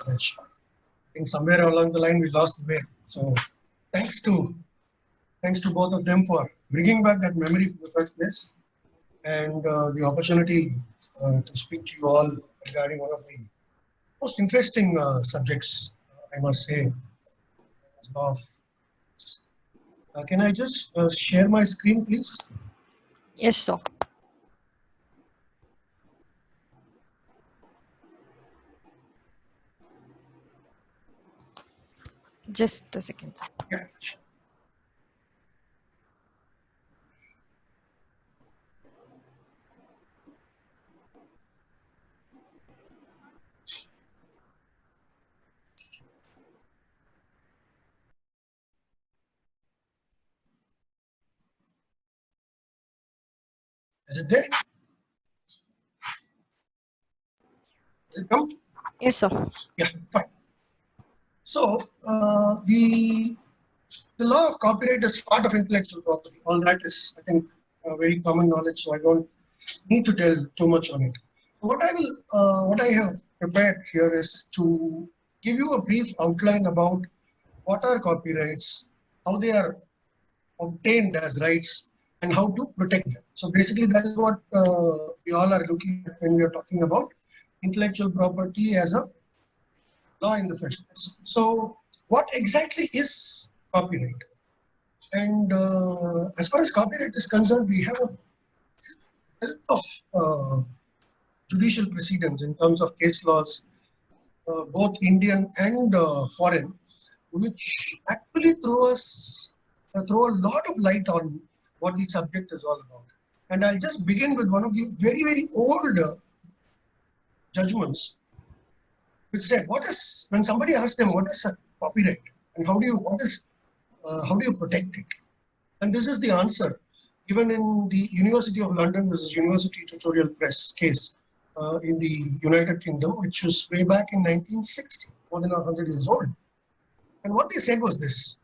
I think somewhere along the line we lost the way. So thanks to both of them for bringing back that memory from the first place, and the opportunity to speak to you all regarding one of the most interesting subjects, I must say, of. Can I just share my screen, please? Yes, sir. Just a second, sir. Yeah, sure. Is it there? Does it come? Yes, sir. Yeah, fine. So the law of copyright is part of intellectual property. All that is, I think, very common knowledge. So I don't need to tell too much on it. What I have prepared here is to give you a brief outline about what are copyrights, how they are obtained as rights, and how to protect them. So basically, that is what we all are looking at when we are talking about intellectual property as a law in the first place. So, what exactly is copyright? And as far as copyright is concerned, we have a wealth of judicial precedents in terms of case laws, both Indian and foreign, which actually throw a lot of light on what the subject is all about. And I'll just begin with one of the very, very old judgments, which said, "What is when somebody asks them what is a copyright and how do you protect it?" And this is the answer given in the University of London versus University Tutorial Press case in the United Kingdom, which was way back in 1960, more than 100 years old. And what they said was this: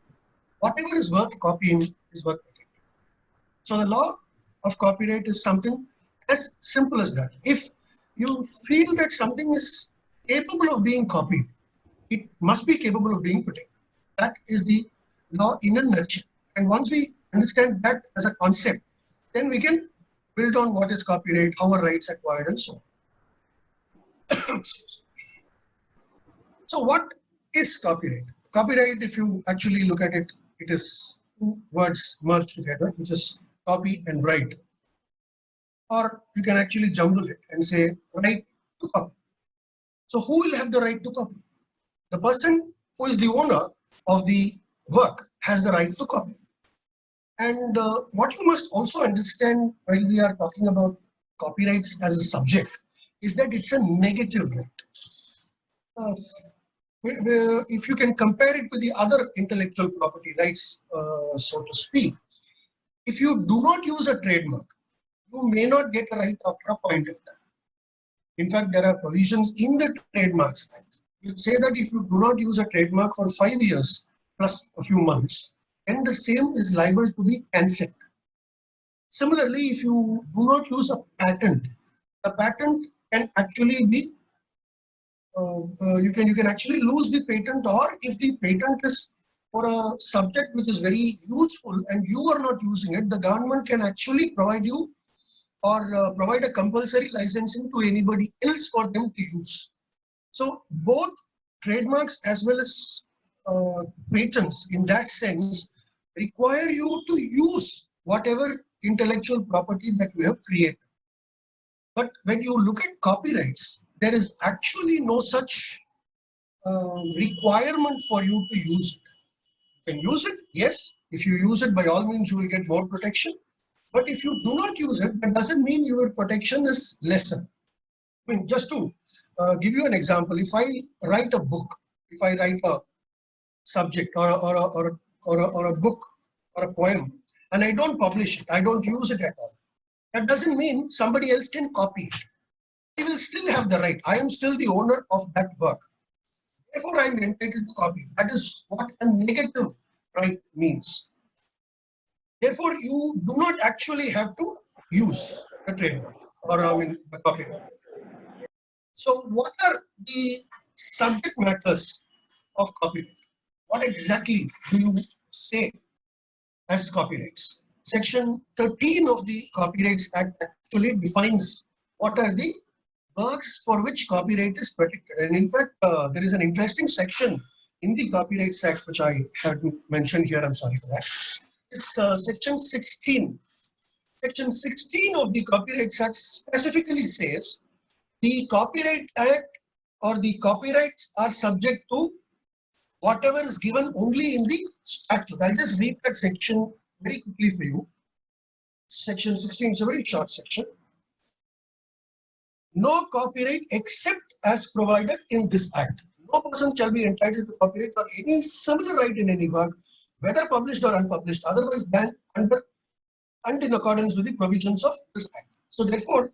whatever is worth copying is worth protecting. So the law of copyright is something as simple as that. If you feel that something is capable of being copied, it must be capable of being protected. That is the law in a nutshell. And once we understand that as a concept, then we can build on what is copyright, how are rights acquired, and so on. So what is copyright? Copyright, if you actually look at it, it is two words merged together, which is copy and write. Or you can actually jumble it and say right to copy. So who will have the right to copy? The person who is the owner of the work has the right to copy. And what you must also understand while we are talking about copyrights as a subject is that it's a negative right. If you can compare it with the other intellectual property rights, so to speak, if you do not use a trademark, you may not get a right after a point of time. In fact, there are provisions in the Trademarks Act which say that if you do not use a trademark for 5 years plus a few months, then the same is liable to be cancelled. Similarly, if you do not use a patent, the patent can actually be you can actually lose the patent, or if the patent is for a subject which is very useful and you are not using it, the government can actually provide you or provide a compulsory licensing to anybody else for them to use. So both trademarks as well as patents in that sense require you to use whatever intellectual property that you have created. But when you look at copyrights, there is actually no such requirement for you to use it. You can use it, yes. If you use it, by all means, you will get more protection. But if you do not use it, that doesn't mean your protection is lesser. I mean, just to give you an example, if I write a book, if I write a subject or a book or a poem, and I don't publish it, I don't use it at all, that doesn't mean somebody else can copy it. I will still have the right. I am still the owner of that work. Therefore, I am entitled to copy. That is what a negative right means. Therefore, you do not actually have to use the trademark or the copyright. So, what are the subject matters of copyright. What exactly do you say as copyrights? Section 13 of the Copyrights Act actually defines what are the works for which copyright is protected. And in fact, there is an interesting section in the Copyrights Act which I had mentioned here. I'm sorry for that. It's section 16. Section 16 of the Copyrights Act specifically says the Copyright Act or the copyrights are subject to whatever is given only in the statute. I'll just read that section very quickly for you. Section 16 is a very short section. No copyright except as provided in this act. No person shall be entitled to copyright or any similar right in any work, whether published or unpublished, otherwise than under and in accordance with the provisions of this act. So therefore,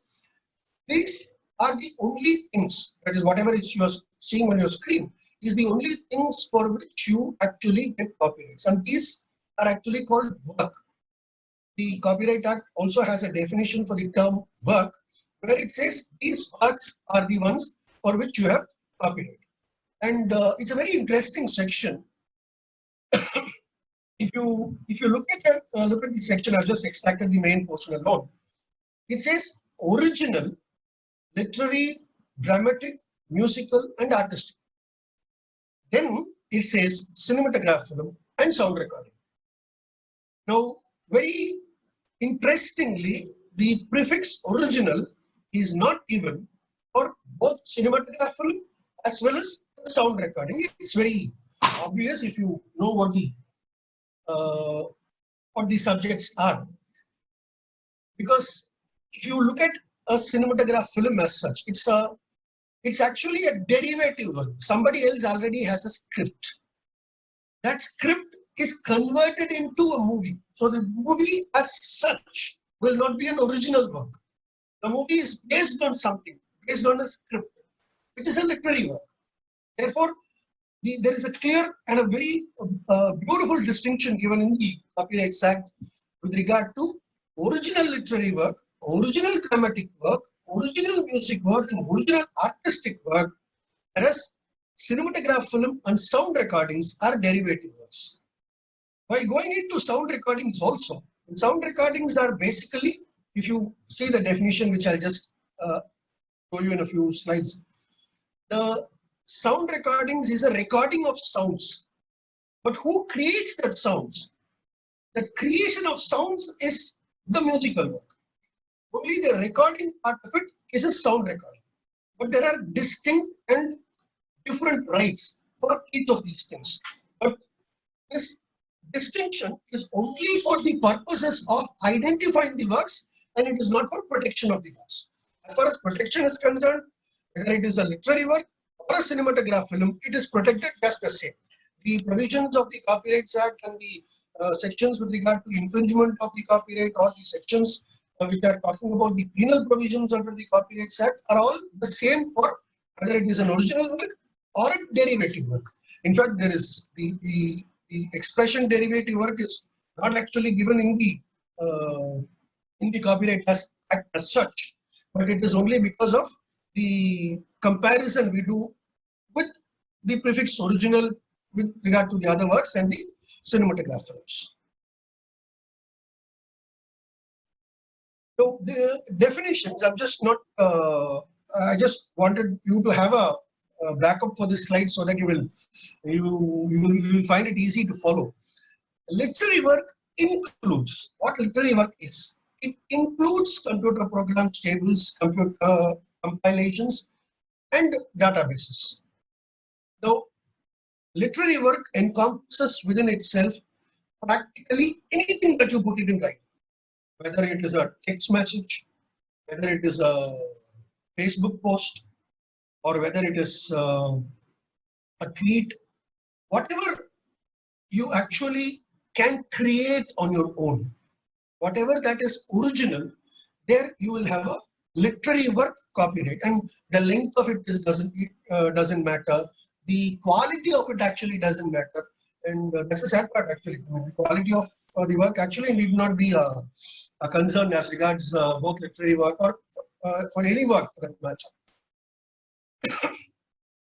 these are the only things, that is whatever is you are seeing on your screen, is the only things for which you actually get copyrights. And these are actually called work. The Copyright Act also has a definition for the term work, where it says these works are the ones for which you have copyright. And it's a very interesting section. If you look at the section, I've just extracted the main portion alone. It says original, literary, dramatic, musical, and artistic. Then it says cinematograph film and sound recording. Now, very interestingly, the prefix original is not given for both cinematograph film as well as sound recording. It's very obvious if you know what the subjects are, because if you look at a cinematograph film as such, it's actually a derivative work. Somebody else already has a script. That script is converted into a movie. So the movie as such will not be an original work. The movie is based on something, based on a script, which is a literary work. Therefore, there is a clear and a very beautiful distinction given in the Copyright Act with regard to original literary work, original dramatic work, original music work, and original artistic work, whereas cinematograph film and sound recordings are derivative works. While going into sound recordings also, sound recordings are basically, if you see the definition, which I'll just show you in a few slides, the sound recordings is a recording of sounds. But who creates that sounds? The creation of sounds is the musical work. Only the recording part of it is a sound recording. But there are distinct and different rights for each of these things. But this distinction is only for the purposes of identifying the works, and it is not for protection of the works. As far as protection is concerned, whether it is a literary work or a cinematograph film, it is protected just the same. The provisions of the Copyrights Act and the sections with regard to infringement of the copyright, or the sections which are talking about the penal provisions under the Copyrights Act, are all the same for whether it is an original work or a derivative work. In fact, there is the expression derivative work is not actually given in the Copyright Act as such, but it is only because of the comparison we do with the prefix original with regard to the other works and the cinematograph films. So the definitions, I'm just not, I just wanted you to have a backup for this slide so that you will find it easy to follow. Literary work includes, what literary work is? It includes computer programs, tables, computer compilations, and databases. Now, literary work encompasses within itself practically anything that you put it in writing, whether it is a text message, whether it is a Facebook post, or whether it is a tweet, whatever you actually can create on your own, whatever that is original, there you will have a literary work copyright, and the length of it doesn't matter. The quality of it actually doesn't matter, and that's the sad part actually. I mean, the quality of the work actually need not be a concern as regards both literary work or for any work for that matter.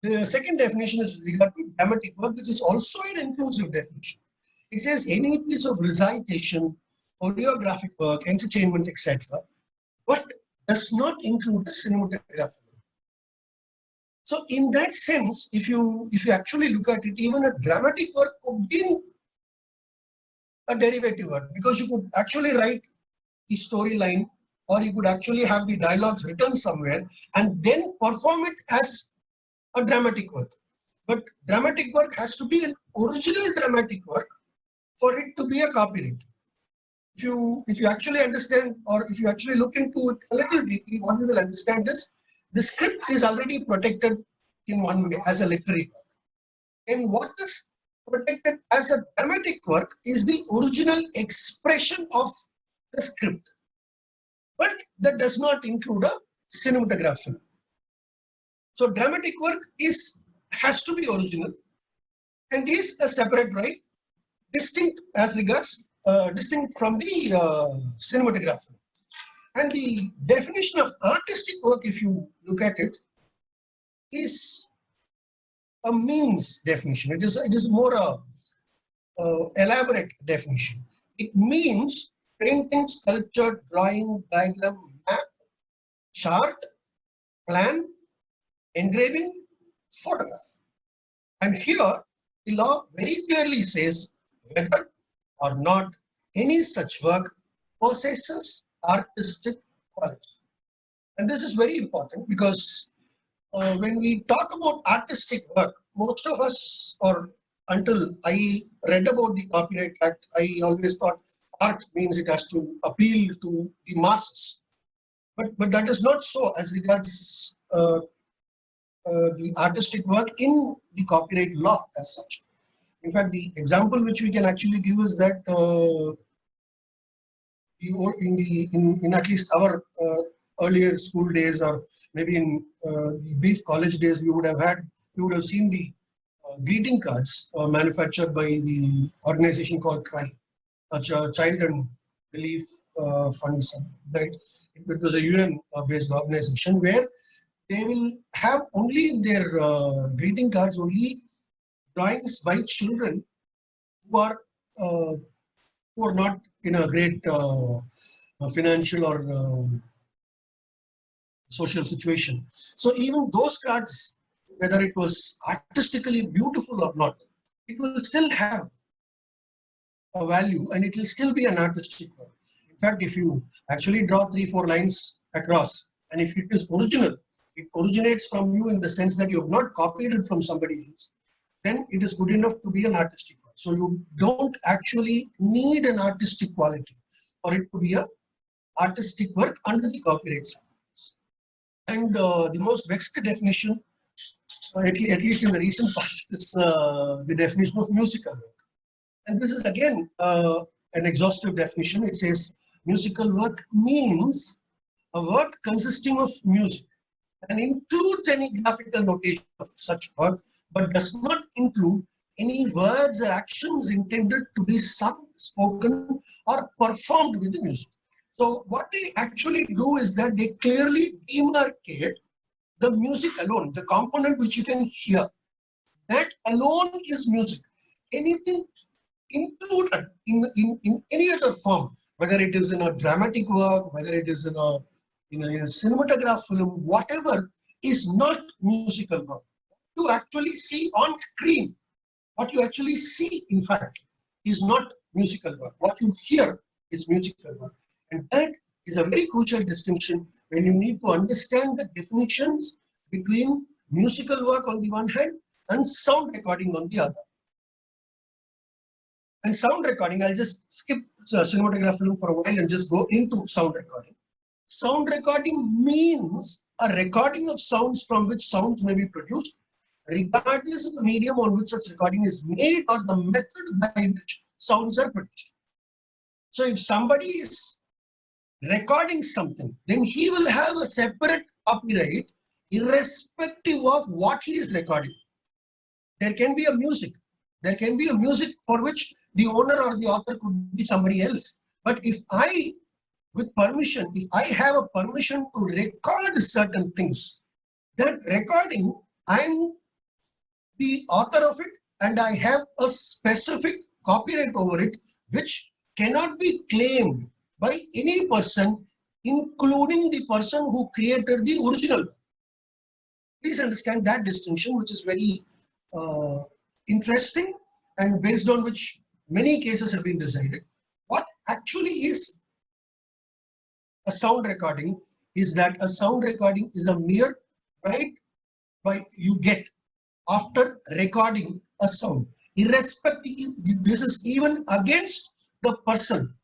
The second definition is regard to dramatic work, which is also an inclusive definition. It says any piece of recitation, choreographic work, entertainment, etc., but does not include the cinematography. So in that sense, if you actually look at it, even a dramatic work could be a derivative work, because you could actually write the storyline, or you could actually have the dialogues written somewhere and then perform it as a dramatic work. But dramatic work has to be an original dramatic work for it to be a copyright. If you actually understand, or if you actually look into it a little deeply, what you will understand is the script is already protected in one way as a literary work. And what is protected as a dramatic work is the original expression of the script. But that does not include a cinematograph film. So dramatic work has to be original and is a separate right, distinct as regards distinct from the cinematograph film. And the definition of artistic work, if you look at it, is a means definition. It is more a elaborate definition. It means painting, sculpture, drawing, diagram, map, chart, plan, engraving, photograph. And here the law very clearly says whether or not any such work possesses artistic quality. And this is very important because when we talk about artistic work, most of us, or until I read about the Copyright Act, I always thought art means it has to appeal to the masses. But that is not so as regards the artistic work in the copyright law as such. In fact, the example which we can actually give is that in at least our earlier school days, or maybe in the brief college days, we would have seen the greeting cards manufactured by the organization called CRY, Child and Relief Funds. Right? It was a UN-based organization where they will have only in their greeting cards only drawings by children who are not in a great financial or social situation. So even those cards, whether it was artistically beautiful or not, it will still have a value and it will still be an artistic work. In fact, if you actually draw 3-4 lines across, and if it is original, it originates from you in the sense that you have not copied it from somebody else, then it is good enough to be an artistic work. So you don't actually need an artistic quality for it to be an artistic work under the copyright standards. And the most vexed definition, at least in the recent past, is the definition of musical work. And this is again an exhaustive definition. It says musical work means a work consisting of music and includes any graphical notation of such work, but does not include any words or actions intended to be sung, spoken, or performed with the music. So what they actually do is that they clearly demarcate the music alone, the component which you can hear. That alone is music. Anything included in any other form, whether it is in a dramatic work, whether it is in a cinematograph film, whatever, is not musical work. You actually see on screen, what you actually see, in fact, is not musical work. What you hear is musical work. And that is a very crucial distinction when you need to understand the definitions between musical work on the one hand and sound recording on the other. And sound recording, I'll just skip cinematograph film for a while and just go into sound recording. Sound recording means a recording of sounds from which sounds may be produced, regardless of the medium on which such recording is made or the method by which sounds are produced. So if somebody is recording something, then he will have a separate copyright irrespective of what he is recording. There can be a music. There can be a music for which the owner or the author could be somebody else. But if I, with permission, if I have a permission to record certain things, that recording, I'm the author of it and I have a specific copyright over it, which cannot be claimed by any person, including the person who created the original work. Please understand that distinction, which is very interesting and based on which many cases have been decided. What actually is a sound recording is that a sound recording is a mere right by you get after recording a sound, irrespective. This is even against the person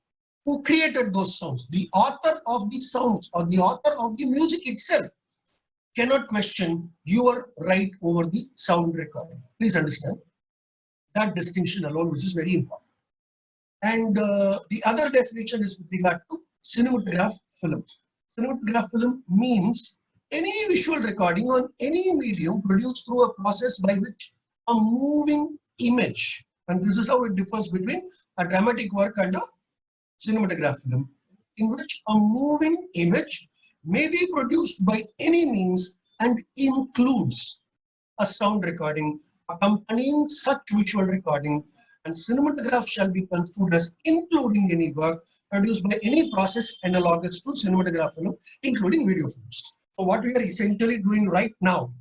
who created those sounds. The author of the sounds or the author of the music itself cannot question your right over the sound recording. Please understand that distinction alone, which is very important. And the other definition is with regard to cinematograph film. Cinematograph film means any visual recording on any medium produced through a process by which a moving image, and this is how it differs between a dramatic work and a cinematograph film, in which a moving image may be produced by any means and includes a sound recording accompanying such visual recording, and cinematograph shall be construed as including any work produced by any process analogous to cinematograph film, including video films. So what we are essentially doing right now,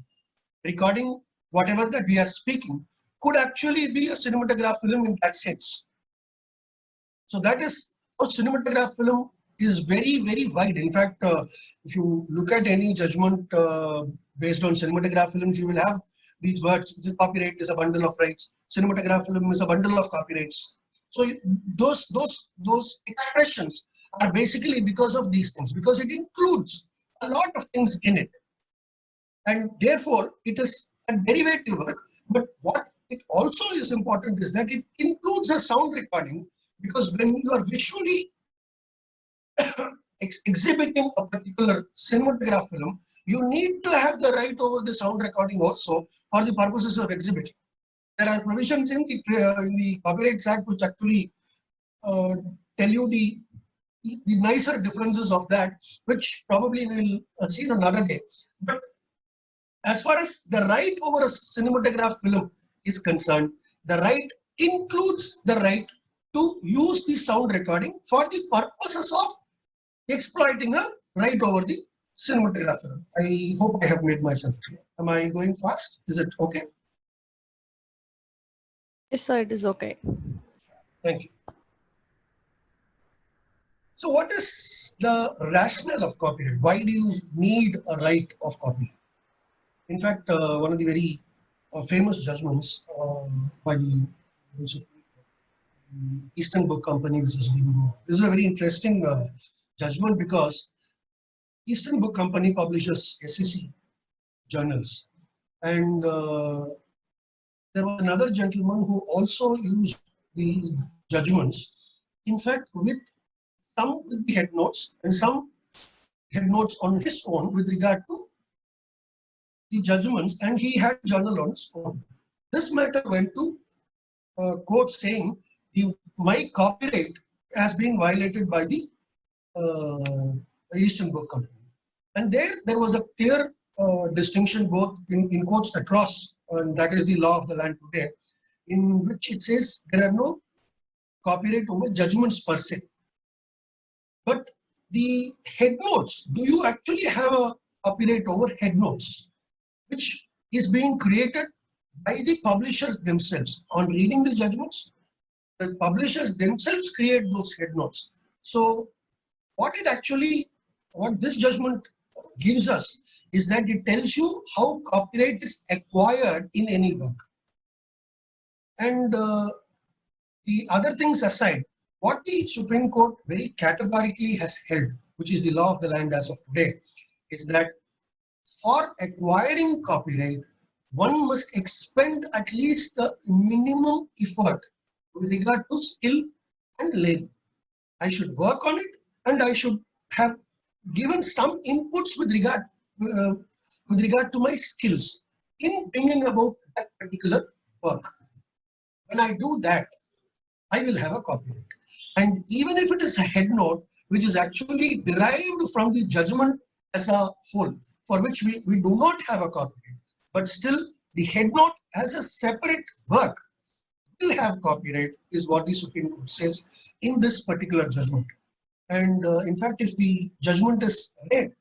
recording whatever that we are speaking, could actually be a cinematograph film in that sense. So that is how cinematograph film is very, very wide. In fact, if you look at any judgment based on cinematograph films, you will have these words. The copyright is a bundle of rights. Cinematograph film is a bundle of copyrights. So those expressions are basically because of these things, because it includes a lot of things in it, and therefore it is a derivative work. But what it also is important is that it includes a sound recording, because when you are visually exhibiting a particular cinematograph film, you need to have the right over the sound recording also for the purposes of exhibiting. There are provisions in the Copyrights Act which actually tell you the nicer differences of that, which probably we'll see another day. But as far as the right over a cinematograph film is concerned, the right includes the right to use the sound recording for the purposes of exploiting a right over the cinematograph film. I hope I have made myself clear. Am I going fast? Is it okay? Yes, sir, it is okay. Thank you. So what is the rationale of copyright? Why do you need a right of copyright? In fact, one of the very famous judgments by the Eastern Book Company, which is this is a very interesting judgment, because Eastern Book Company publishes SEC journals, and there was another gentleman who also used the judgments, in fact, with some with the head notes and some head notes on his own with regard to the judgments, and he had a journal on his own. This matter went to court saying my copyright has been violated by the Eastern Book Company, and there was a clear distinction both in courts across, and that is the law of the land today, in which it says there are no copyright over judgments per se. But the head notes, do you actually have a copyright over head notes, which is being created by the publishers themselves? On reading the judgments, the publishers themselves create those head notes. So what this judgment gives us is that it tells you how copyright is acquired in any work. And the other things aside, what the Supreme Court very categorically has held, which is the law of the land as of today, is that for acquiring copyright, one must expend at least the minimum effort with regard to skill and labor. I should work on it, and I should have given some inputs with regard to my skills in bringing about that particular work. When I do that, I will have a copyright. And even if it is a head note, which is actually derived from the judgment as a whole, for which we do not have a copyright, but still the head note as a separate work will have copyright is what the Supreme Court says in this particular judgment. And in fact, if the judgment is read,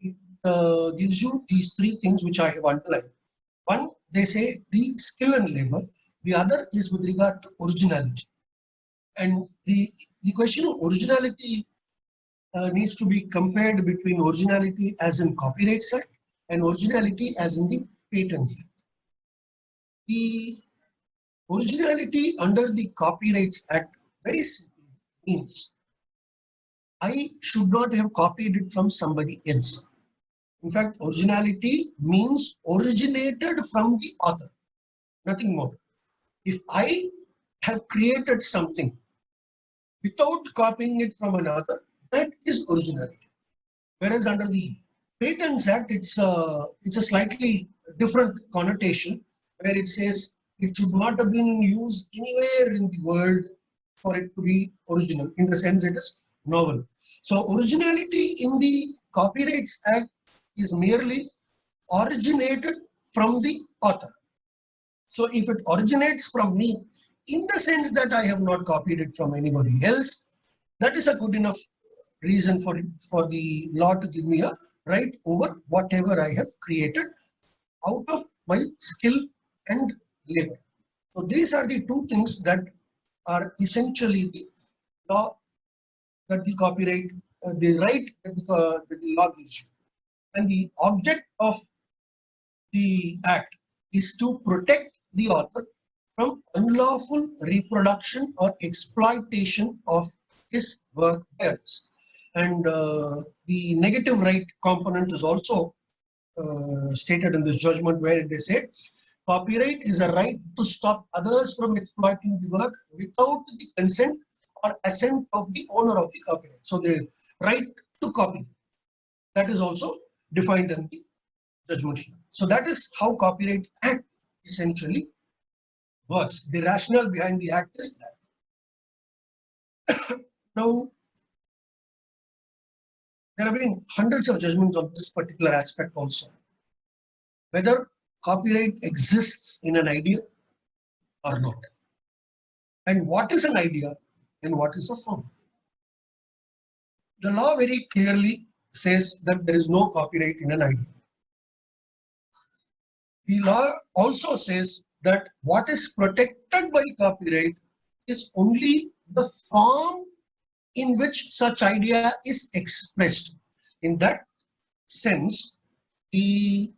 it gives you these three things which I have underlined. One, they say the skill and labor. The other is with regard to originality. And the question of originality needs to be compared between originality as in Copyrights Act and originality as in the Patents Act. The originality under the Copyrights Act very simply means I should not have copied it from somebody else. In fact, originality means originated from the author, nothing more. If I have created something without copying it from another, that is originality. Whereas under the Patents Act, it's a slightly different connotation, where it says it should not have been used anywhere in the world for it to be original, in the sense it is novel. So originality in the Copyrights Act is merely originated from the author. So if it originates from me, in the sense that I have not copied it from anybody else, that is a good enough reason for the law to give me a right over whatever I have created out of my skill and labor. So these are the two things that are essentially the law that the copyright, the right that the law gives you. And the object of the act is to protect the author from unlawful reproduction or exploitation of his work by others. And the negative right component is also stated in this judgment, where they say copyright is a right to stop others from exploiting the work without the consent or assent of the owner of the copyright. So the right to copy, that is also defined in the judgment here. So that is how Copyright Act essentially works. The rationale behind the act is that. Now, there have been hundreds of judgments on this particular aspect also. Whether copyright exists in an idea or not. And what is an idea and what is a form? The law very clearly says that there is no copyright in an idea. The law also says that what is protected by copyright is only the form in which such idea is expressed. In that sense, the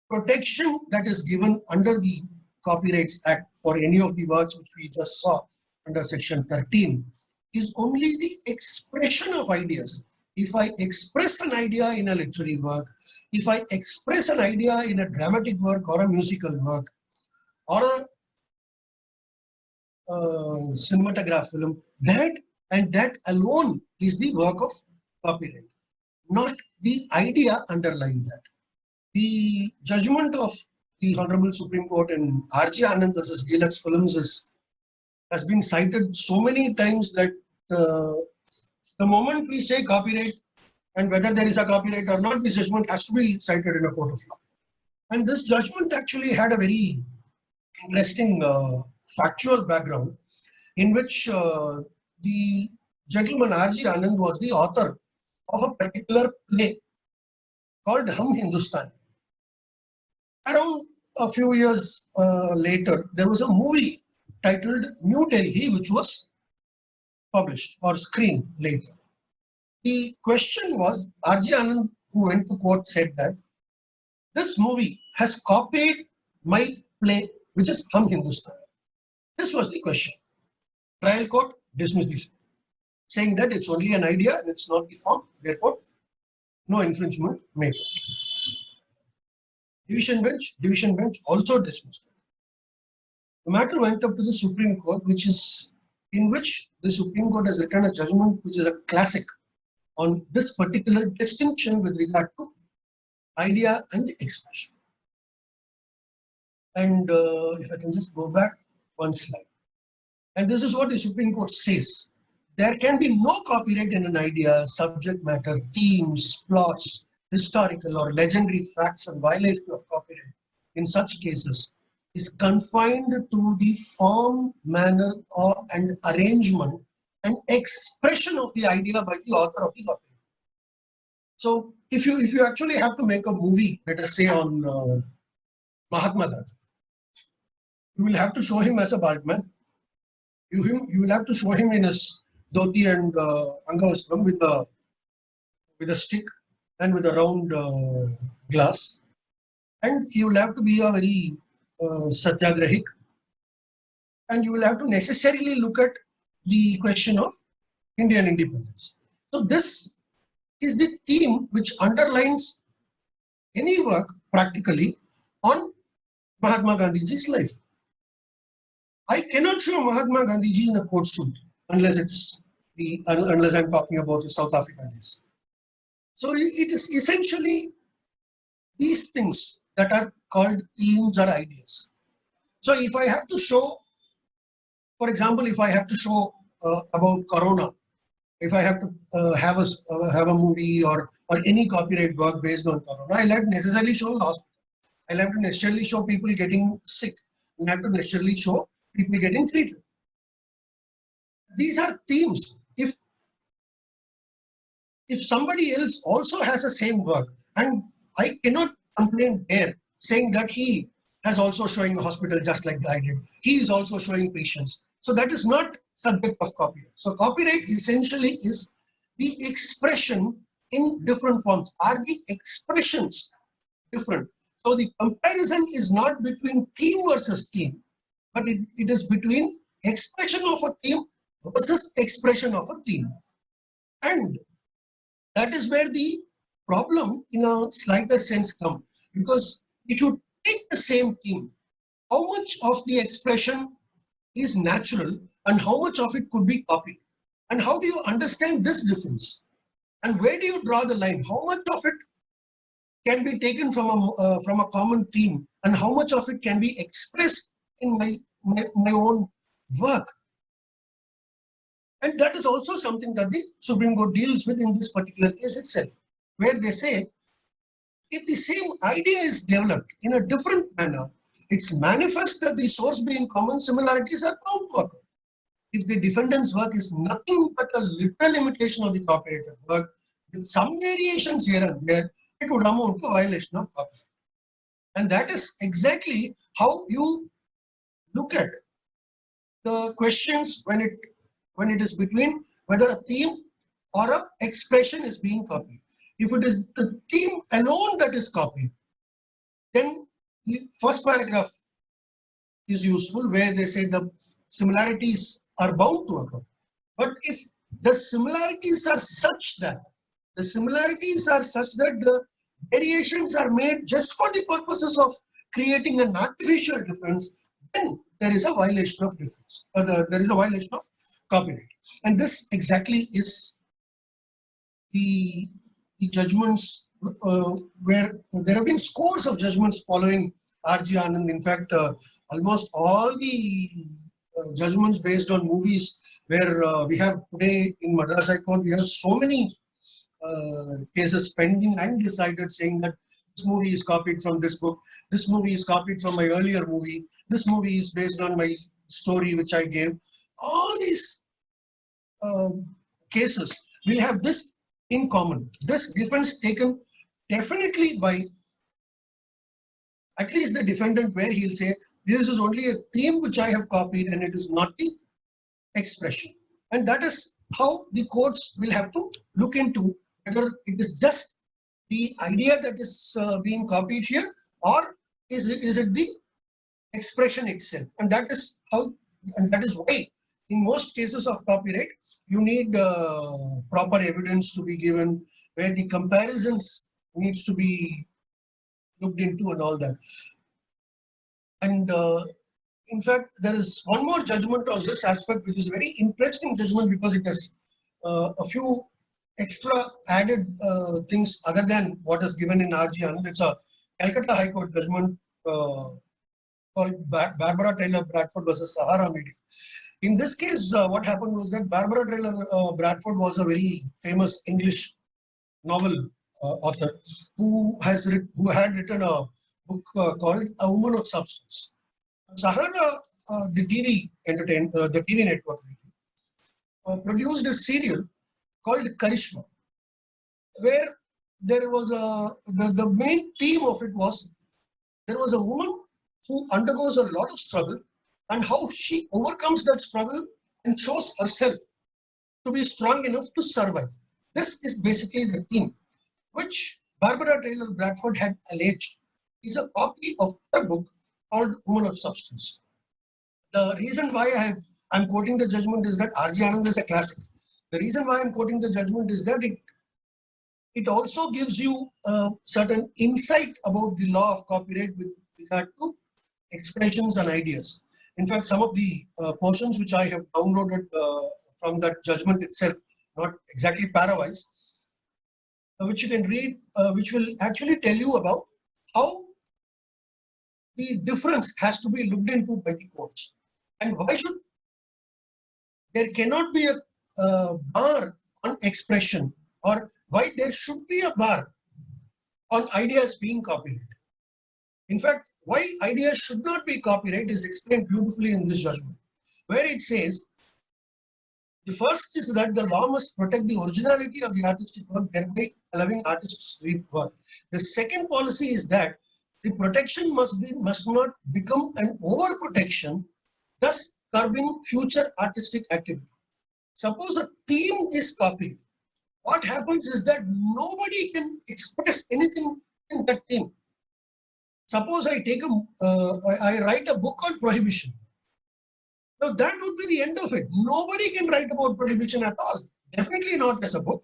protection that is given under the Copyrights Act for any of the works which we just saw under section 13 is only the expression of ideas. If I express an idea in a literary work, if I express an idea in a dramatic work or a musical work or a cinematograph film, that alone is the work of copyright, not the idea underlying that. The judgment of the Honorable Supreme Court in R.G. Anand versus Deluxe Films has been cited so many times that the moment we say copyright and whether there is a copyright or not, this judgment has to be cited in a court of law. And this judgment actually had a very interesting factual background, in which the gentleman R.G. Anand was the author of a particular play called Hum Hindustan. Around a few years later, there was a movie titled New Delhi, which was published or screened later. The question was, R.G. Anand, who went to court, said that this movie has copied my play, which is Hum Hindustan. This was the question. Trial court dismissed this, saying that it's only an idea and it's not the form, therefore no infringement made. Division bench also dismissed. The matter went up to the Supreme Court, in which the Supreme Court has written a judgment which is a classic on this particular distinction with regard to idea and expression. And if I can just go back one slide. And this is what the Supreme Court says. There can be no copyright in an idea, subject matter, themes, plots, historical or legendary facts and violation of copyright in such cases is confined to the form, manner, or and arrangement and expression of the idea by the author of the copyright. So if you actually have to make a movie, let us say on Mahatma Gandhi, you will have to show him as a bald man. You will have to show him in his dhoti and angavastram with a stick and with a round glass, and he will have to be a very satyagrahik, and you will have to necessarily look at the question of Indian independence. So this is the theme which underlines any work practically on Mahatma Gandhiji's life. I cannot show Mahatma Gandhiji in a court suit unless I'm talking about his South African days. So it is essentially these things that are called themes or ideas. So if I have to show, for example, if I have to show about Corona, if I have to have a movie or any copyright work based on Corona, I'll have to necessarily show the hospital. I'll have to necessarily show people getting sick. I'll have to necessarily show people getting treated. These are themes. If somebody else also has the same work, and I cannot complain there, saying that he has also showing a hospital just like I did. He is also showing patients. So that is not subject of copyright. So copyright essentially is the expression in different forms. Are the expressions different? So the comparison is not between theme versus theme, but it is between expression of a theme versus expression of a theme. And that is where the problem in a slighter sense comes. Because if you take the same theme, how much of the expression is natural and how much of it could be copied? And how do you understand this difference? And where do you draw the line? How much of it can be taken from a common theme and how much of it can be expressed in my own work? And that is also something that the Supreme Court deals with in this particular case itself, where they say, if the same idea is developed in a different manner, it's manifest that the source being common, similarities are bound to occur. If the defendant's work is nothing but a literal imitation of the copyrighted work, with some variations here and there, it would amount to a violation of copyright. And that is exactly how you look at the questions when it is between whether a theme or an expression is being copied. If it is the theme alone that is copied, then the first paragraph is useful, where they say the similarities are bound to occur. But if the similarities are such that the variations are made just for the purposes of creating an artificial difference, then there is a violation of difference. There is a violation of copyright. And this exactly is the judgments where there have been scores of judgments following R.G. Anand. In fact, almost all the judgments based on movies where we have today in Madras High Court, we have so many cases pending and decided, saying that this movie is copied from this book, this movie is copied from my earlier movie, this movie is based on my story which I gave. All these cases will have this in common. This defense taken definitely by at least the defendant, where he'll say, this is only a theme which I have copied and it is not the expression. And that is how the courts will have to look into whether it is just the idea that is being copied here, or is it the expression itself. And that is why in most cases of copyright, you need proper evidence to be given, where the comparisons needs to be looked into and all that. And in fact, there is one more judgment on this aspect, which is a very interesting judgment, because it has a few extra added things other than what is given in R.G. Anand. It's a Calcutta High Court judgment called Barbara Taylor Bradford versus Sahara Media. In this case, what happened was that Barbara Taylor Bradford was a very famous English novel author who had written a book called A Woman of Substance. Sahara, the TV network, produced a serial called Karishma, where there was the main theme of it was there was a woman who undergoes a lot of struggle and how she overcomes that struggle and shows herself to be strong enough to survive. This is basically the theme, which Barbara Taylor Bradford had alleged is a copy of her book called Woman of Substance. The reason why I'm quoting the judgment is that R.G. Anand is a classic. The reason why I'm quoting the judgment is that it also gives you a certain insight about the law of copyright with regard to expressions and ideas. In fact, some of the portions which I have downloaded from that judgment itself, not exactly parawise, which you can read, which will actually tell you about how the difference has to be looked into by the courts. And why should there cannot be a bar on expression, or why there should be a bar on ideas being copied. In fact, why ideas should not be copyright is explained beautifully in this judgment, where it says the first is that the law must protect the originality of the artistic work, thereby allowing artists to work. The second policy is that the protection must not become an overprotection, thus curbing future artistic activity. Suppose a theme is copied, what happens is that nobody can express anything in that theme. Suppose I write a book on prohibition. Now that would be the end of it. Nobody can write about prohibition at all. Definitely not as a book.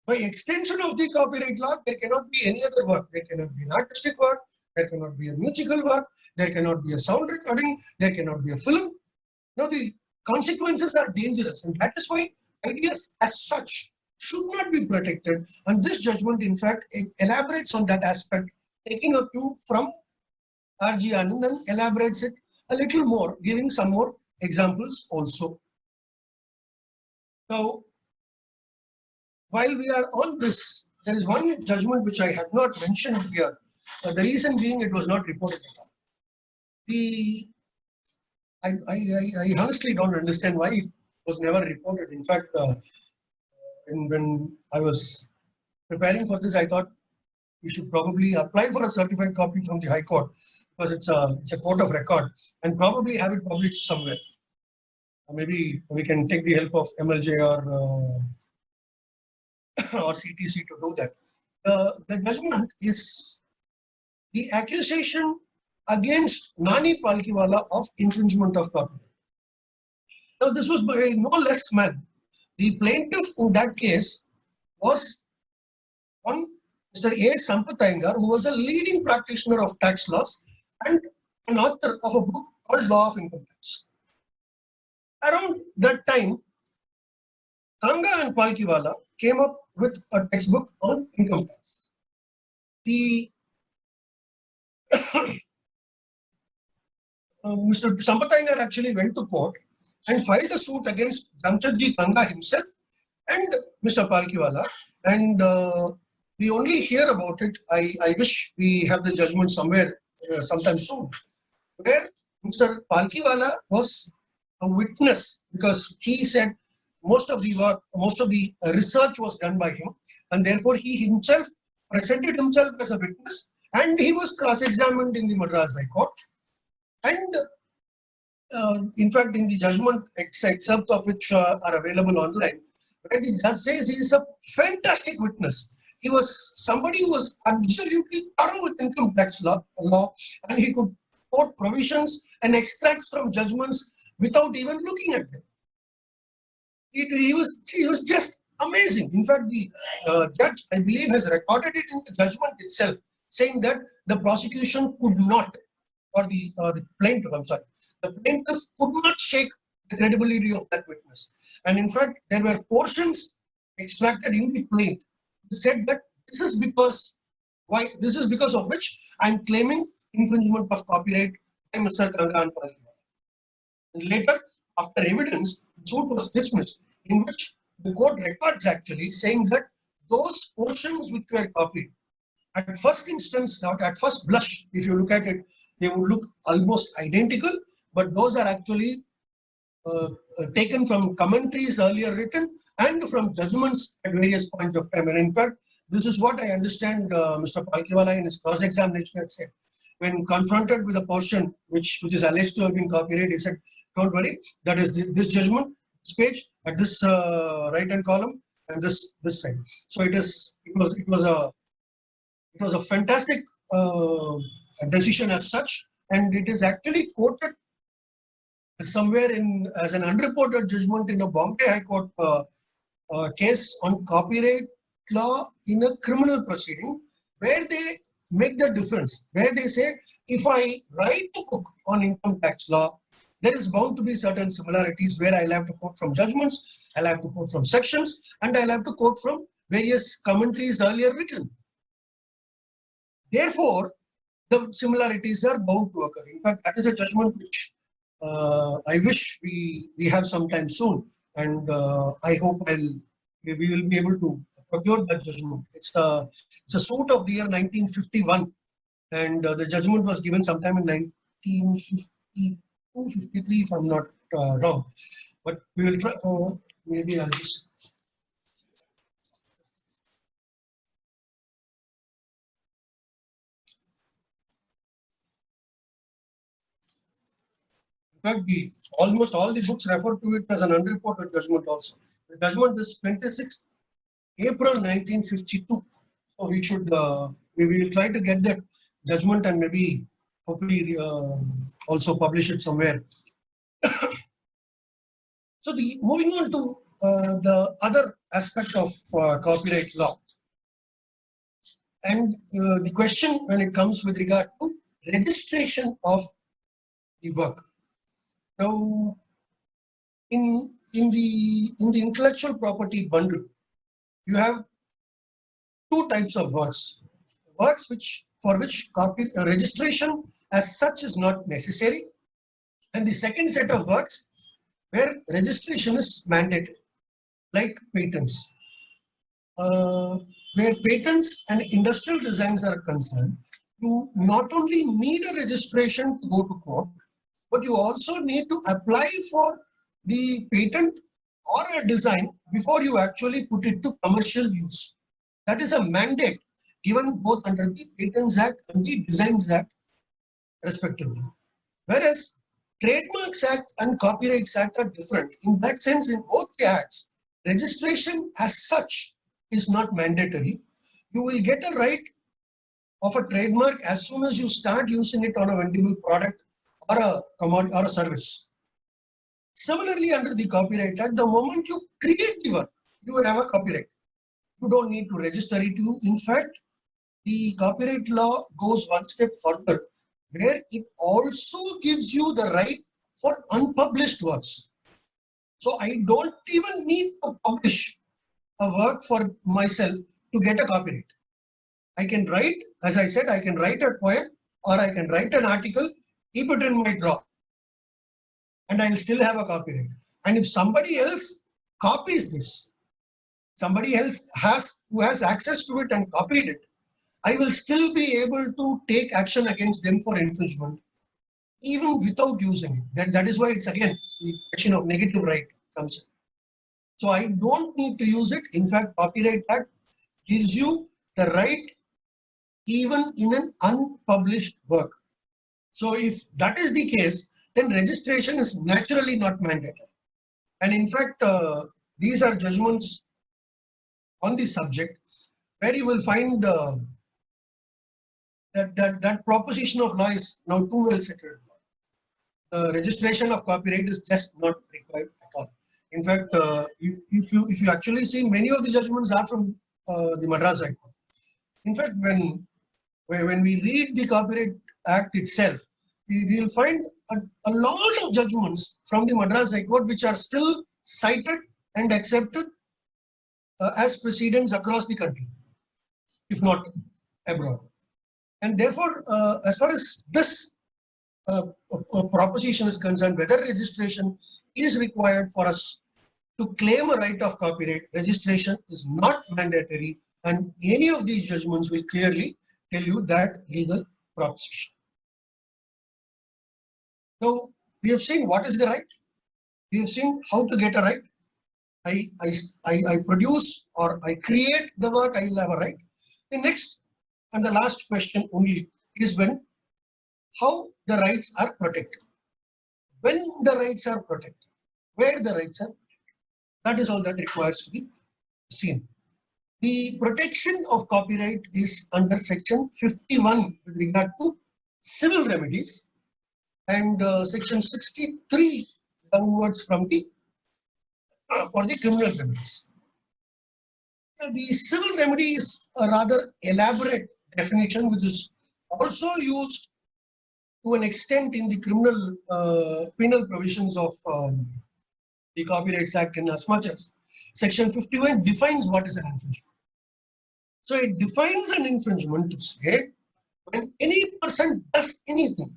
By extension of the copyright law, there cannot be any other work. There cannot be an artistic work. There cannot be a musical work. There cannot be a sound recording. There cannot be a film. Now the consequences are dangerous, and that is why ideas as such should not be protected. And this judgment, in fact, elaborates on that aspect, taking a cue from R.G. Anand and elaborates it a little more, giving some more examples also. Now, while we are on this, there is one judgment which I have not mentioned here. The reason being it was not reported at all. I honestly don't understand why it was never reported. In fact, when I was preparing for this, I thought we should probably apply for a certified copy from the High Court, because it's a court of record, and probably have it published somewhere. Maybe we can take the help of MLJ or CTC to do that. The judgment is the accusation against Nani Palkiwala of infringement of copyright. Now, this was by no less man. The plaintiff in that case was one Mr. A. Sampath Iyengar, who was a leading practitioner of tax laws and an author of a book called Law of Income Tax. Around that time, Kanga and Palkiwala came up with a textbook on income tax. Mr. Sampath Iyengar actually went to court and filed a suit against Jamshedji Kanga himself and Mr. Palkiwala, and we only hear about it. I wish we have the judgment somewhere sometime soon, where Mr. Palkiwala was a witness, because he said most of the work, most of the research was done by him, and therefore he himself presented himself as a witness, and he was cross-examined in the Madras High Court. And in fact, in the judgment, excerpts of which are available online, where the judge says he is a fantastic witness. He was somebody who was absolutely thorough with income tax law, and he could quote provisions and extracts from judgments without even looking at them. He was just amazing. In fact, the judge, I believe, has recorded it in the judgment itself, saying that the prosecution could not, or the plaintiff, I'm sorry, the plaintiff could not shake the credibility of that witness. And in fact, there were portions extracted in the plaint that said that this is because of which I'm claiming infringement of copyright by Mr. Kanga and Palkiwala. And later, after evidence, the suit was dismissed, in which the court records actually saying that those portions which were copied at first instance, at first blush, if you look at it, they would look almost identical, but those are actually taken from commentaries earlier written and from judgments at various points of time. And in fact, this is what I understand Mr. Palkhiwala in his cross-examination had said. When confronted with a portion which is alleged to have been copyright, he said, "Don't worry, that is this judgment, this page at this right-hand column and this side." So it was a fantastic decision as such, and it is actually quoted somewhere in as an unreported judgment in a Bombay High Court case on copyright law in a criminal proceeding, where they make the difference, where they say, if I write to cook on income tax law, there is bound to be certain similarities where I'll have to quote from judgments, I'll have to quote from sections, and I'll have to quote from various commentaries earlier written. Therefore, the similarities are bound to occur. In fact, that is a judgment which I wish we have sometime soon, and I hope we will be able to procure that judgment. It's a suit of the year 1951, and the judgment was given sometime in 1952, 53, if I'm not wrong. But we will try. Maybe I'll just. In fact, almost all the books refer to it as an unreported judgment also. The judgment is 26th April 1952. So we will try to get that judgment and maybe hopefully also publish it somewhere. So moving on to the other aspect of copyright law. And the question when it comes with regard to registration of the work. Now, in the intellectual property bundle, you have two types of works. Works for which registration as such is not necessary, and the second set of works where registration is mandated, like patents. Where patents and industrial designs are concerned, you not only need a registration to go to court, but you also need to apply for the patent or a design before you actually put it to commercial use. That is a mandate given both under the Patents Act and the Designs Act respectively. Whereas Trademarks Act and Copyrights Act are different. In that sense, in both the acts, registration as such is not mandatory. You will get a right of a trademark as soon as you start using it on a vendible product or a commodity or a service. Similarly, under the Copyright Act, the moment you create the work, you will have a copyright. You don't need to register it. In fact, the copyright law goes one step further, where it also gives you the right for unpublished works. So I don't even need to publish a work for myself to get a copyright. I can write, as I said, I can write a poem or I can write an article, keep it in my drawer, and I'll still have a copyright. And if somebody else copies this, somebody else who has access to it and copied it, I will still be able to take action against them for infringement, even without using it. That is why it's again the question of negative right comes in. So I don't need to use it. In fact, Copyright Act gives you the right even in an unpublished work. So if that is the case, then registration is naturally not mandatory. And in fact, these are judgments on the subject where you will find that proposition of law is now too well settled. The registration of copyright is just not required at all. In fact, if you actually see, many of the judgments are from the Madras High Court. In fact, when we read the Copyright Act itself, we will find a lot of judgments from the Madras High Court which are still cited and accepted as precedents across the country, if not abroad. And therefore, as far as this proposition is concerned, whether registration is required for us to claim a right of copyright, registration is not mandatory, and any of these judgments will clearly tell you that legal proposition. Now, we have seen what is the right. We have seen how to get a right. I produce or I create the work, I will have a right. The next and the last question only is how the rights are protected. When the rights are protected, where the rights are protected. That is all that requires to be seen. The protection of copyright is under section 51 with regard to civil remedies and section 63 downwards from the for the criminal remedies. The civil remedy is a rather elaborate definition which is also used to an extent in the criminal penal provisions of the Copyrights Act, in as much as section 51 defines what is an infringement. So it defines an infringement to say when any person does anything,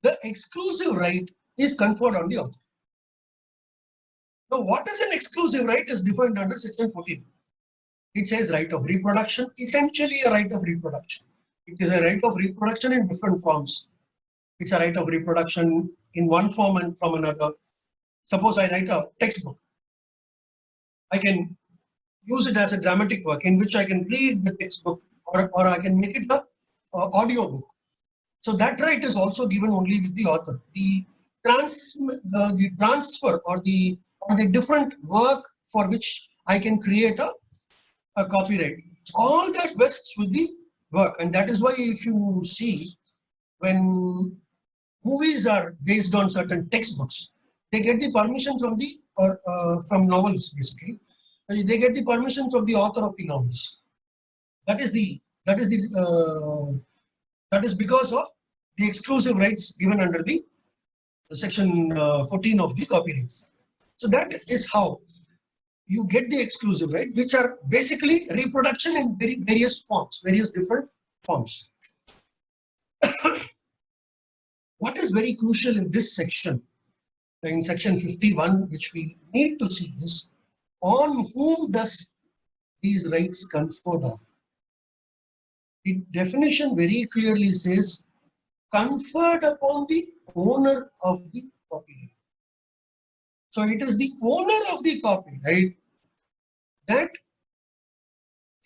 the exclusive right is conferred on the author. Now, what is an exclusive right is defined under section 14. It says right of reproduction, essentially a right of reproduction. It is a right of reproduction in different forms. It's a right of reproduction in one form and from another. Suppose I write a textbook. I can use it as a dramatic work in which I can read the textbook or I can make it a audio book. So that right is also given only with the author. The transfer or the different work for which I can create a copyright. All that vests with the work, and that is why if you see when movies are based on certain textbooks, they get the permission from the from novels basically. They get the permission from the author of the novels. That is because of the exclusive rights given under the section 14 of the Copyrights. So that is how you get the exclusive right, which are basically reproduction in various forms, various different forms. What is very crucial in this section, in section 51, which we need to see is on whom does these rights confer on? The definition very clearly says conferred upon the owner of the copyright. So it is the owner of the copyright that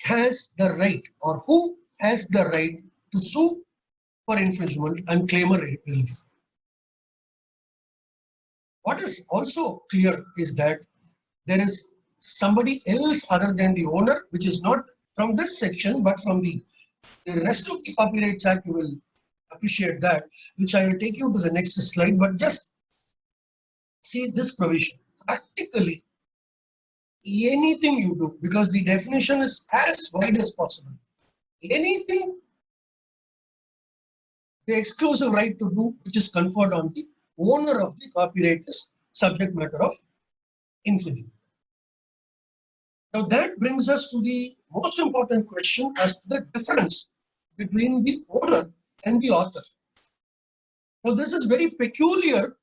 has the right or who has the right to sue for infringement and claim a relief. What is also clear is that there is somebody else other than the owner, which is not from this section but from the rest of the Copyrights Act. You will appreciate that, which I will take you to the next slide, but just see this provision. Practically anything you do, because the definition is as wide as possible, anything the exclusive right to do which is conferred on the owner of the copyright is subject matter of infringement. Now that brings us to the most important question as to the difference between the owner and the author. Now this is very peculiar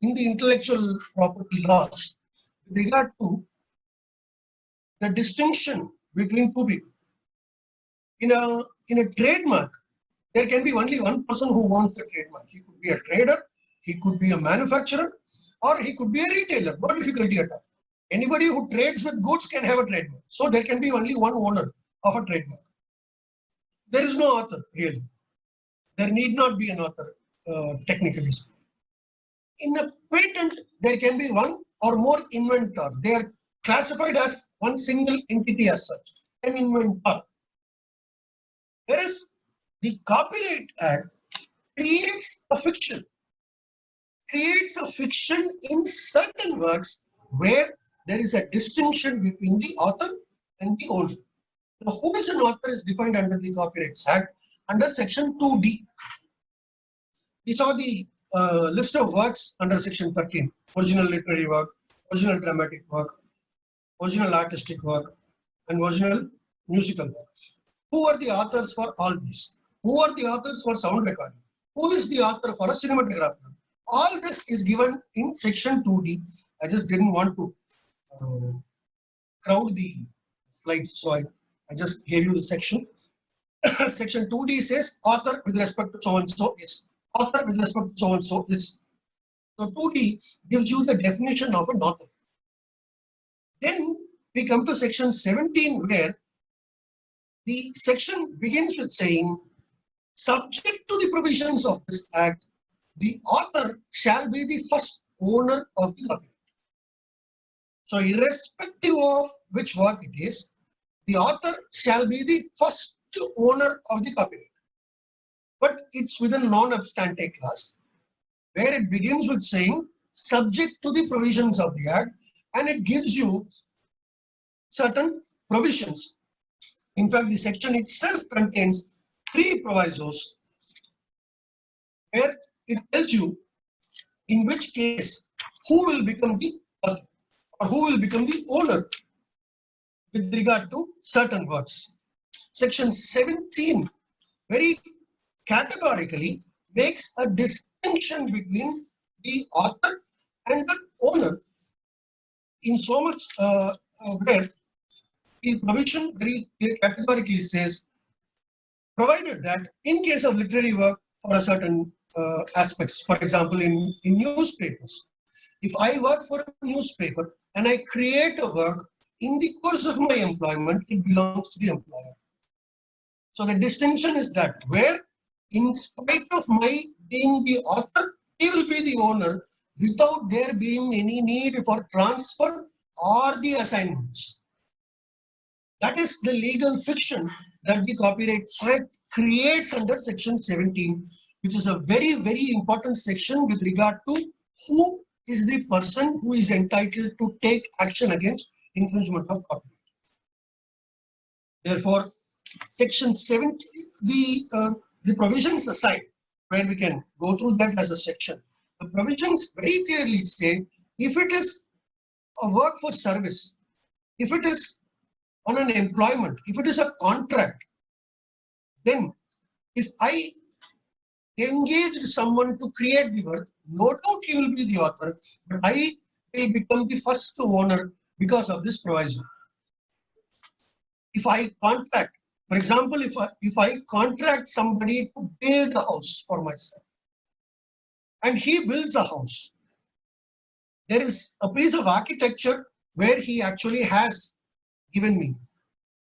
in the intellectual property laws with regard to the distinction between two people. In a trademark, there can be only one person who owns the trademark. He could be a trader, he could be a manufacturer, or he could be a retailer. No difficulty at all. Anybody who trades with goods can have a trademark. So there can be only one owner of a trademark. There is no author, really. There need not be an author, technically speaking. In a patent, there can be one or more inventors. They are classified as one single entity as such, an inventor. Whereas the Copyright Act creates a fiction in certain works where there is a distinction between the author and the owner. Now, who is an author is defined under the Copyrights Act under section 2D. We saw the list of works under section 13, original literary work, original dramatic work, original artistic work, and original musical work. Who are the authors for all these? Who are the authors for sound recording? Who is the author for a cinematographer? All this is given in section 2D. I just didn't want to crowd the slides, so I just gave you the section. Section 2D says author with respect to so and so is. Author with respect to so and so is. So 2D gives you the definition of an author. Then we come to section 17, where the section begins with saying, subject to the provisions of this act, the author shall be the first owner of the copyright. So irrespective of which work it is, the author shall be the first owner of the copyright. But it's with a non-obstante clause, where it begins with saying subject to the provisions of the act, and it gives you certain provisions. In fact, the section itself contains 3 provisos, where it tells you in which case who will become the author or who will become the owner with regard to certain works. Section 17 very categorically makes a distinction between the author and the owner, in so much where the provision very categorically says, provided that in case of literary work for a certain aspects, for example, in newspapers, if I work for a newspaper and I create a work, in the course of my employment, it belongs to the employer. So the distinction is that where, in spite of my being the author, he will be the owner without there being any need for transfer or the assignments. That is the legal fiction that the Copyright Act creates under section 17, which is a very, very important section with regard to who is the person who is entitled to take action against infringement of copyright. Therefore, section 17, the provisions aside, where we can go through that as a section, the provisions very clearly say if it is a work for service, if it is on an employment, if it is a contract, then if I engaged someone to create the work, no doubt he will be the author, but I will become the first owner because of this provision. If I contract, for example, if I contract somebody to build a house for myself, and he builds a house, there is a piece of architecture where he actually has given me.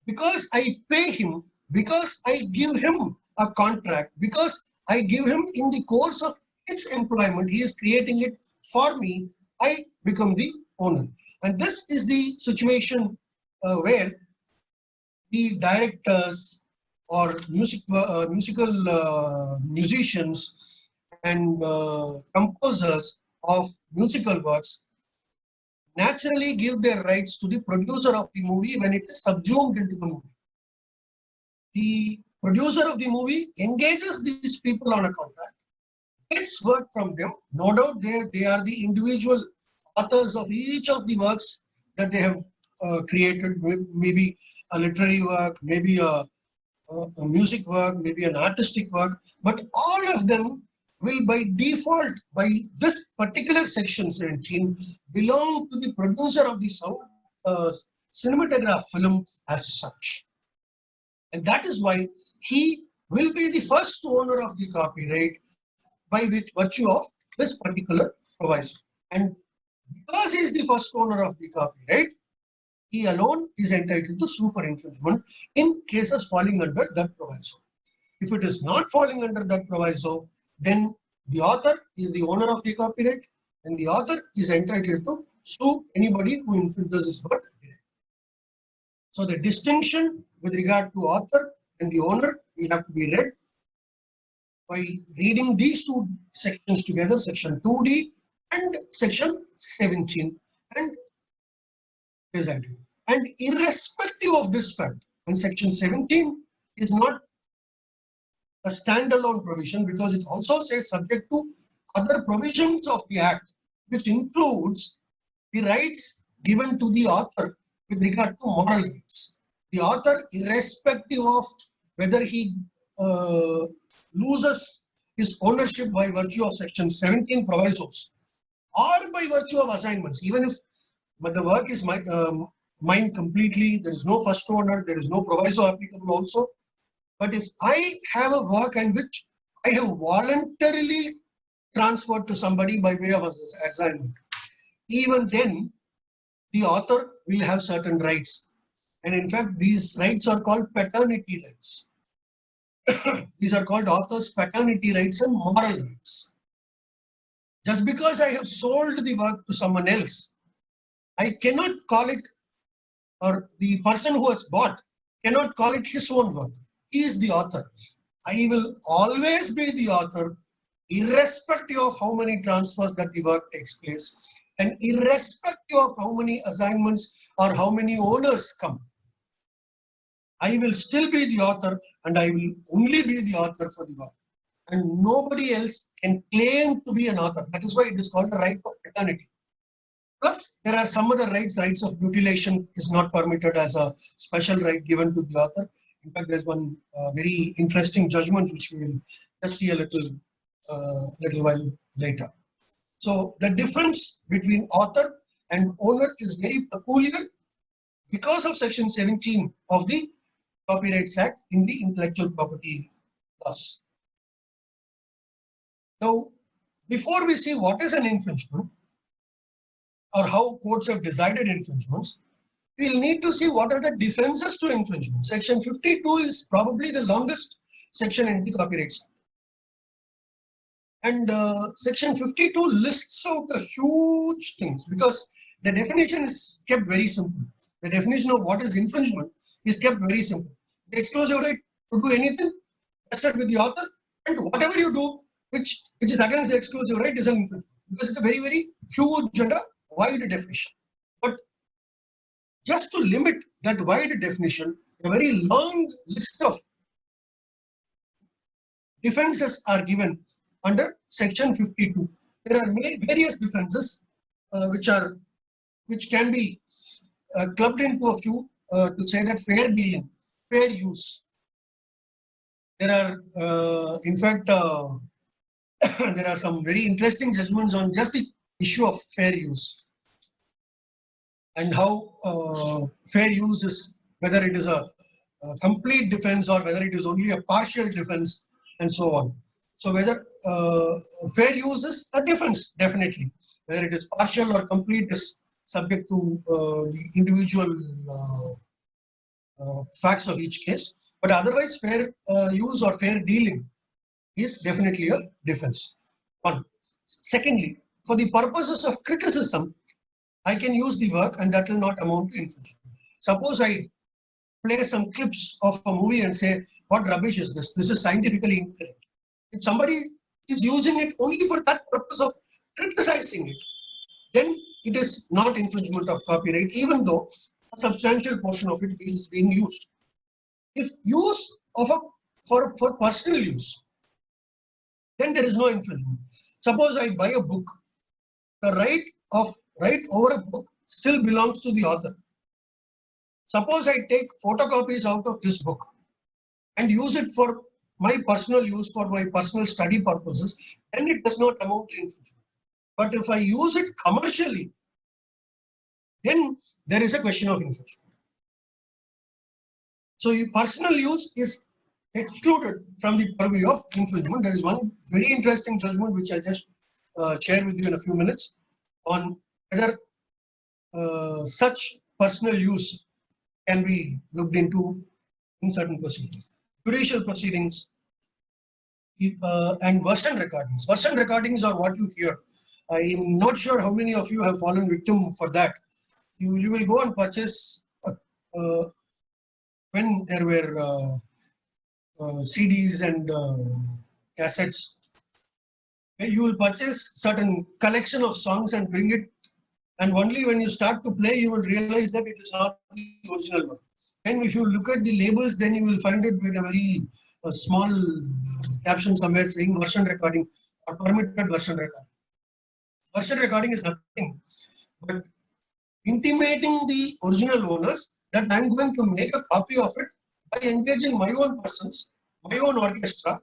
Because I pay him, because I give him a contract, because I give him in the course of his employment, he is creating it for me, I become the owner. And this is the situation where the directors or musical musicians and composers of musical works naturally give their rights to the producer of the movie when it is subsumed into the movie. The producer of the movie engages these people on a contract, gets work from them. No doubt they are the individual authors of each of the works that they have created, maybe a literary work, maybe a music work, maybe an artistic work, but all of them will by default, by this particular section 17, belong to the producer of the sound cinematograph film as such. And that is why he will be the first owner of the copyright by virtue of this particular proviso. And because he is the first owner of the copyright, he alone is entitled to sue for infringement in cases falling under that proviso. If it is not falling under that proviso, then the author is the owner of the copyright and the author is entitled to sue anybody who infringes his work. So the distinction with regard to author and the owner will have to be read by reading these 2 sections together, section 2D and section 17, and decided. And irrespective of this fact, and section 17 is not a standalone provision because it also says subject to other provisions of the act, which includes the rights given to the author with regard to moral rights. The author, irrespective of whether he loses his ownership by virtue of section 17 provisos or by virtue of assignments, even if the work is mine completely, there is no first owner, there is no proviso applicable also, But if I have a work and which I have voluntarily transferred to somebody by way of assignment, even then the author will have certain rights. And in fact, these rights are called paternity rights. These are called author's paternity rights and moral rights. Just because I have sold the work to someone else, I cannot call it, or the person who has bought cannot call it his own work. He is the author. I will always be the author, irrespective of how many transfers that the work takes place, and irrespective of how many assignments or how many owners come. I will still be the author, and I will only be the author for the work. And nobody else can claim to be an author. That is why it is called the right of paternity. Plus, there are some other rights. Rights of mutilation is not permitted as a special right given to the author. In fact, there's one very interesting judgment which we will just see a little while later. So the difference between author and owner is very peculiar because of Section 17 of the Copyrights Act in the intellectual property laws. Now, before we see what is an infringement or how courts have decided infringements, we'll need to see what are the defenses to infringement. Section 52 is probably the longest section in the Copyrights Act. And Section 52 lists out a huge things because the definition is kept very simple. The definition of what is infringement is kept very simple. The exclusive right to do anything vested with the author, and whatever you do which is against the exclusive right is an infringement, because it's a very, very huge and a wide definition. But just to limit that wide definition, a very long list of defenses are given under Section 52. There are various defenses which can be clubbed into a few to say that fair dealing, fair use. There are, in fact, there are some very interesting judgments on just the issue of fair use and how fair use is, whether it is a complete defense or whether it is only a partial defense and so on. So whether fair use is a defense, definitely. Whether it is partial or complete is subject to the individual facts of each case. But otherwise, fair use or fair dealing is definitely a defense. One. Secondly, for the purposes of criticism, I can use the work and that will not amount to infringement. Suppose I play some clips of a movie and say, what rubbish is this? This is scientifically incorrect. If somebody is using it only for that purpose of criticizing it, then it is not infringement of copyright, even though a substantial portion of it is being used. If use of for personal use, then there is no infringement. Suppose I buy a book, the right over a book still belongs to the author. Suppose I take photocopies out of this book and use it for my personal use, for my personal study purposes, then it does not amount to infringement. But if I use it commercially, then there is a question of infringement. So personal use is excluded from the purview of infringement. There is one very interesting judgment which I'll just share with you in a few minutes on whether such personal use can be looked into in certain proceedings. Judicial proceedings and version recordings. Version recordings are what you hear. I'm not sure how many of you have fallen victim for that. You will go and purchase when there were CDs and cassettes. You will purchase certain collection of songs and bring it, and only when you start to play you will realize that it is not the original one. And if you look at the labels, then you will find it with a very small caption somewhere saying version recording or permitted version recording. Version recording is nothing but intimating the original owners that I am going to make a copy of it by engaging my own persons, my own orchestra,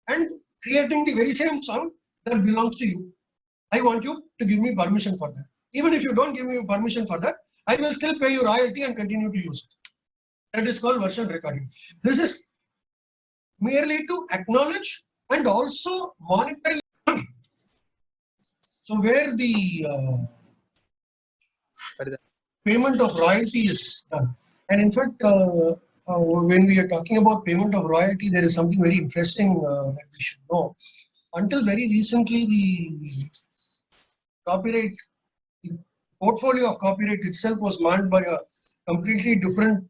and creating the very same song that belongs to you. I want you to give me permission for that. Even if you don't give me permission for that, I will still pay you royalty and continue to use it. That is called version recording. This is merely to acknowledge and also monitor. So where the payment of royalty is done. And in fact, when we are talking about payment of royalty, there is something very interesting that we should know. Until very recently, the copyright, the portfolio of copyright itself was manned by a completely different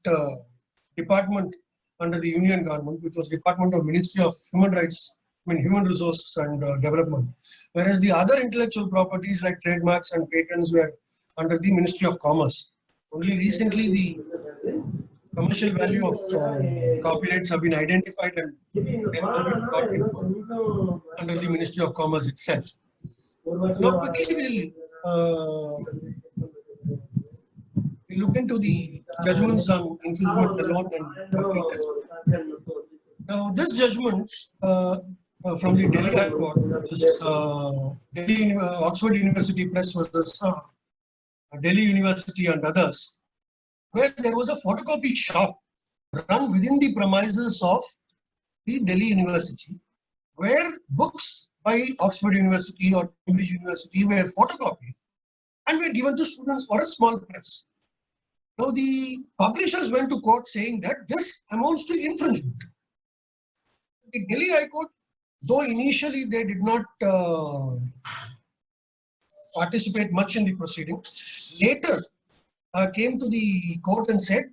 department under the Union government, which was Department of Ministry of Human Rights, Human Resources and Development. Whereas the other intellectual properties like trademarks and patents were under the Ministry of Commerce. Only recently the commercial value of copyrights have been identified and therefore brought into under the Ministry of Commerce itself. Now quickly we'll look into the judgments on infringement alone and now this judgment from the Delhi High Court, which is Delhi Oxford University Press versus Delhi University and others, where there was a photocopy shop run within the premises of the Delhi University, where books by Oxford University or Cambridge University were photocopied and were given to students for a small price. Now the publishers went to court saying that this amounts to infringement. The Delhi High Court, though initially they did not participate much in the proceeding, later came to the court and said,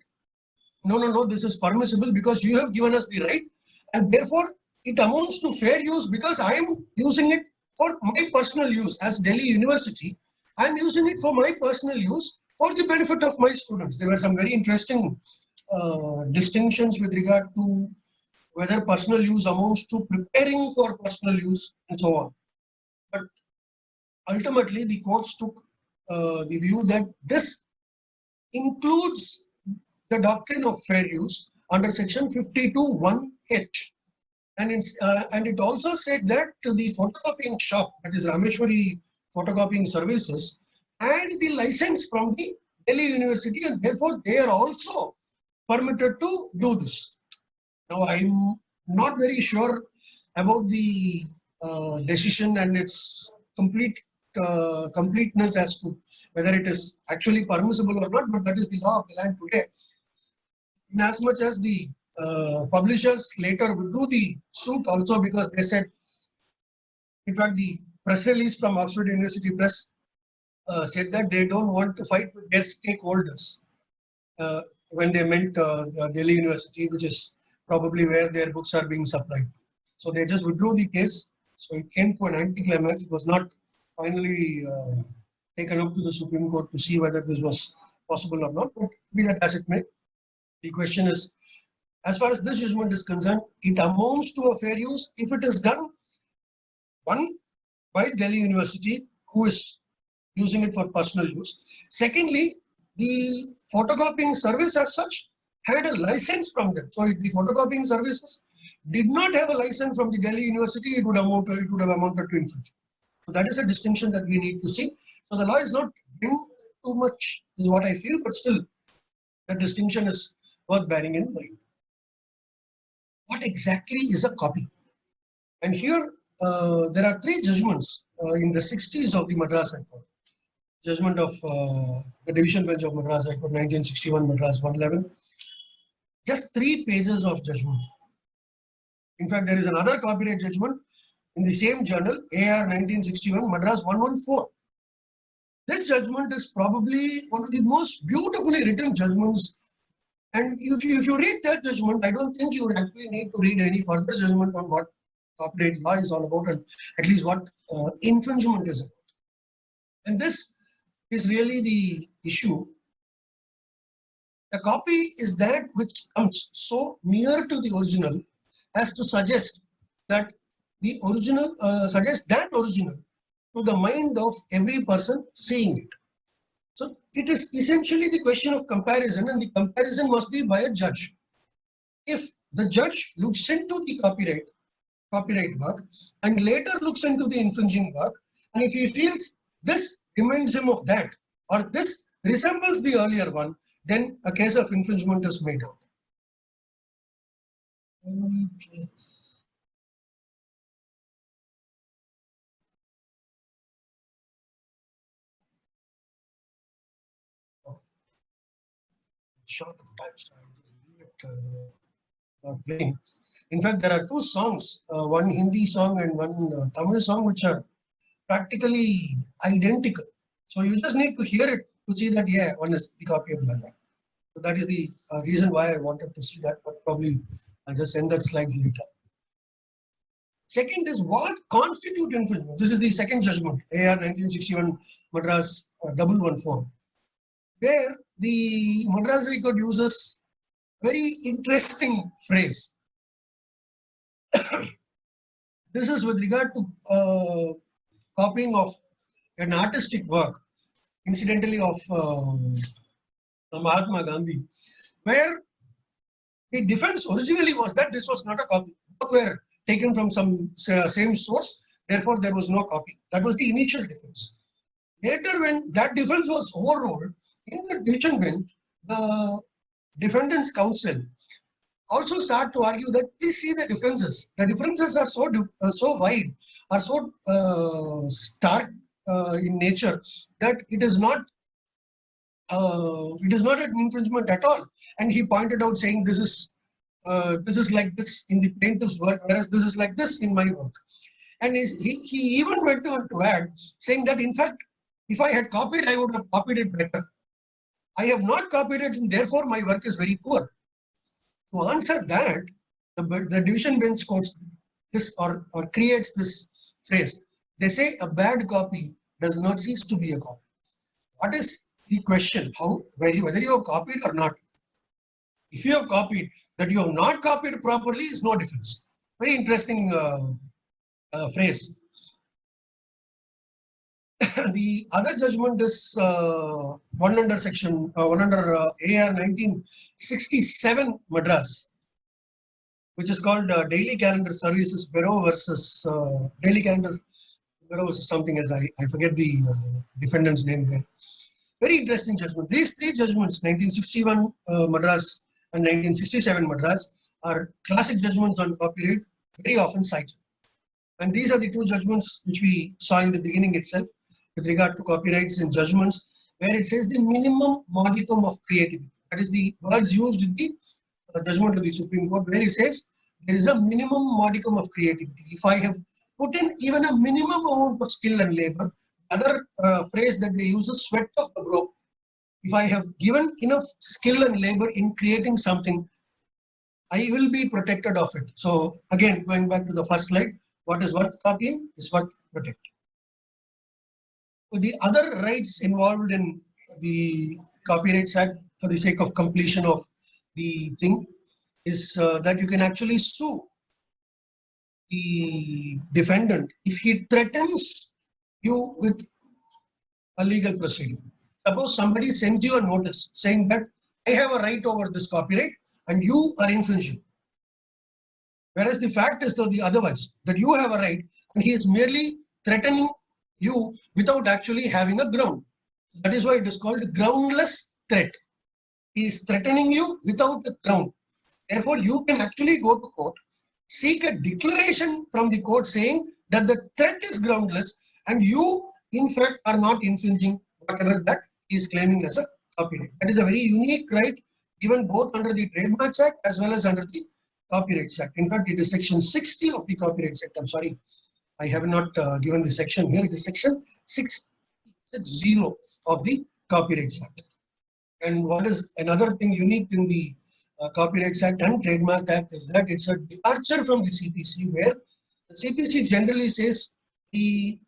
no, this is permissible because you have given us the right and therefore it amounts to fair use because I am using it for my personal use as Delhi University. I am using it for my personal use for the benefit of my students. There were some very interesting distinctions with regard to whether personal use amounts to preparing for personal use and so on. But ultimately the courts took the view that this includes the doctrine of fair use under section 52(1)(h). And it also said that the photocopying shop, that is Rameshwari Photocopying Services, had the license from the Delhi University and therefore they are also permitted to do this. Now I'm not very sure about the decision and its completeness as to whether it is actually permissible or not, but that is the law of the land today. In as much as the publishers later withdrew the suit also because they said, in fact the press release from Oxford University Press said that they don't want to fight with their stakeholders when they meant Delhi University, which is probably where their books are being supplied. So they just withdrew the case. So it came to an anticlimax. It was not finally taken up to the Supreme Court to see whether this was possible or not, but be that as it may, the question is, as far as this judgment is concerned, it amounts to a fair use if it is done, one, by Delhi University, who is using it for personal use. Secondly, the photocopying service as such had a license from them. So if the photocopying services did not have a license from the Delhi University, it would have amounted to infringement. So that is a distinction that we need to see. So the law is not doing too much, is what I feel, but still that distinction is worth bearing in mind. What exactly is a copy? And here there are three judgments in the 60s of the Madras High Court. Judgment of the Division Bench of Madras High Court, 1961, Madras 111. Just 3 pages of judgment. In fact, there is another copyright judgment in the same journal, AR 1961, Madras 114. This judgment is probably one of the most beautifully written judgments. And if you read that judgment, I don't think you would actually need to read any further judgment on what copyright law is all about and at least what infringement is about. And this is really the issue. A copy is that which comes so near to the original as to suggest that the original, original to the mind of every person seeing it. So it is essentially the question of comparison, and the comparison must be by a judge. If the judge looks into the copyright work and later looks into the infringing work, and if he feels this reminds him of that or this resembles the earlier one, then a case of infringement is made out. Short of time, so I'll just leave it playing. In fact, there are two songs, one Hindi song and one Tamil song, which are practically identical. So you just need to hear it to see that, yeah, one is the copy of the other. So that is the reason why I wanted to see that, but probably I'll just send that slide later. Second is what constitute infringement. This is the second judgment, AR 1961 Madras 114, where the Madras High Court uses very interesting phrase. This is with regard to copying of an artistic work, incidentally of Mahatma Gandhi, where the defense originally was that this was not a copy. Both were taken from some same source, therefore there was no copy. That was the initial defense. Later, when that defense was overruled, in the decision bench, the defendant's counsel also started to argue that please see the differences. The differences are so wide, are so stark in nature that it is not an infringement at all. And he pointed out saying this is like this in the plaintiff's work, whereas this is like this in my work. And he even went on to add, saying that in fact, if I had copied, I would have copied it better. I have not copied it, and therefore my work is very poor. To answer that, the division bench quotes this or creates this phrase. They say a bad copy does not cease to be a copy. What is the question? Whether you have copied or not? If you have copied, that you have not copied properly is no difference. Very interesting phrase. The other judgment is one under AR 1967 Madras, which is called Daily Calendar Services Bureau versus Daily Calendar Bureau versus something else. I forget the defendant's name there. Very interesting judgment. These three judgments, 1961 Madras and 1967 Madras, are classic judgments on copyright, very often cited. And these are the two judgments which we saw in the beginning itself with regard to copyrights and judgments, where it says the minimum modicum of creativity. That is the words used in the judgment of the Supreme Court, where it says there is a minimum modicum of creativity. If I have put in even a minimum amount of skill and labor, other phrase that they use is sweat of the brow. If I have given enough skill and labor in creating something, I will be protected of it. So again, going back to the first slide, what is worth copying is worth protecting. So the other rights involved in the Copyrights Act, for the sake of completion of the thing, is that you can actually sue the defendant if he threatens you with a legal proceeding. Suppose somebody sends you a notice saying that I have a right over this copyright and you are infringing. Whereas the fact is the otherwise, that you have a right and he is merely threatening you without actually having a ground. That is why it is called groundless threat. He is threatening you without a ground. Therefore, you can actually go to court, seek a declaration from the court saying that the threat is groundless and you in fact are not infringing whatever that he is claiming as a copyright. That is a very unique right given both under the Trademarks Act as well as under the Copyrights Act. In fact, it is section 60 of the Copyrights Act. I'm sorry, I have not given the section here. It is section 660 of the Copyrights Act. And what is another thing unique in the Copyrights Act and Trademark Act is that it's a departure from the CPC, where the CPC generally says the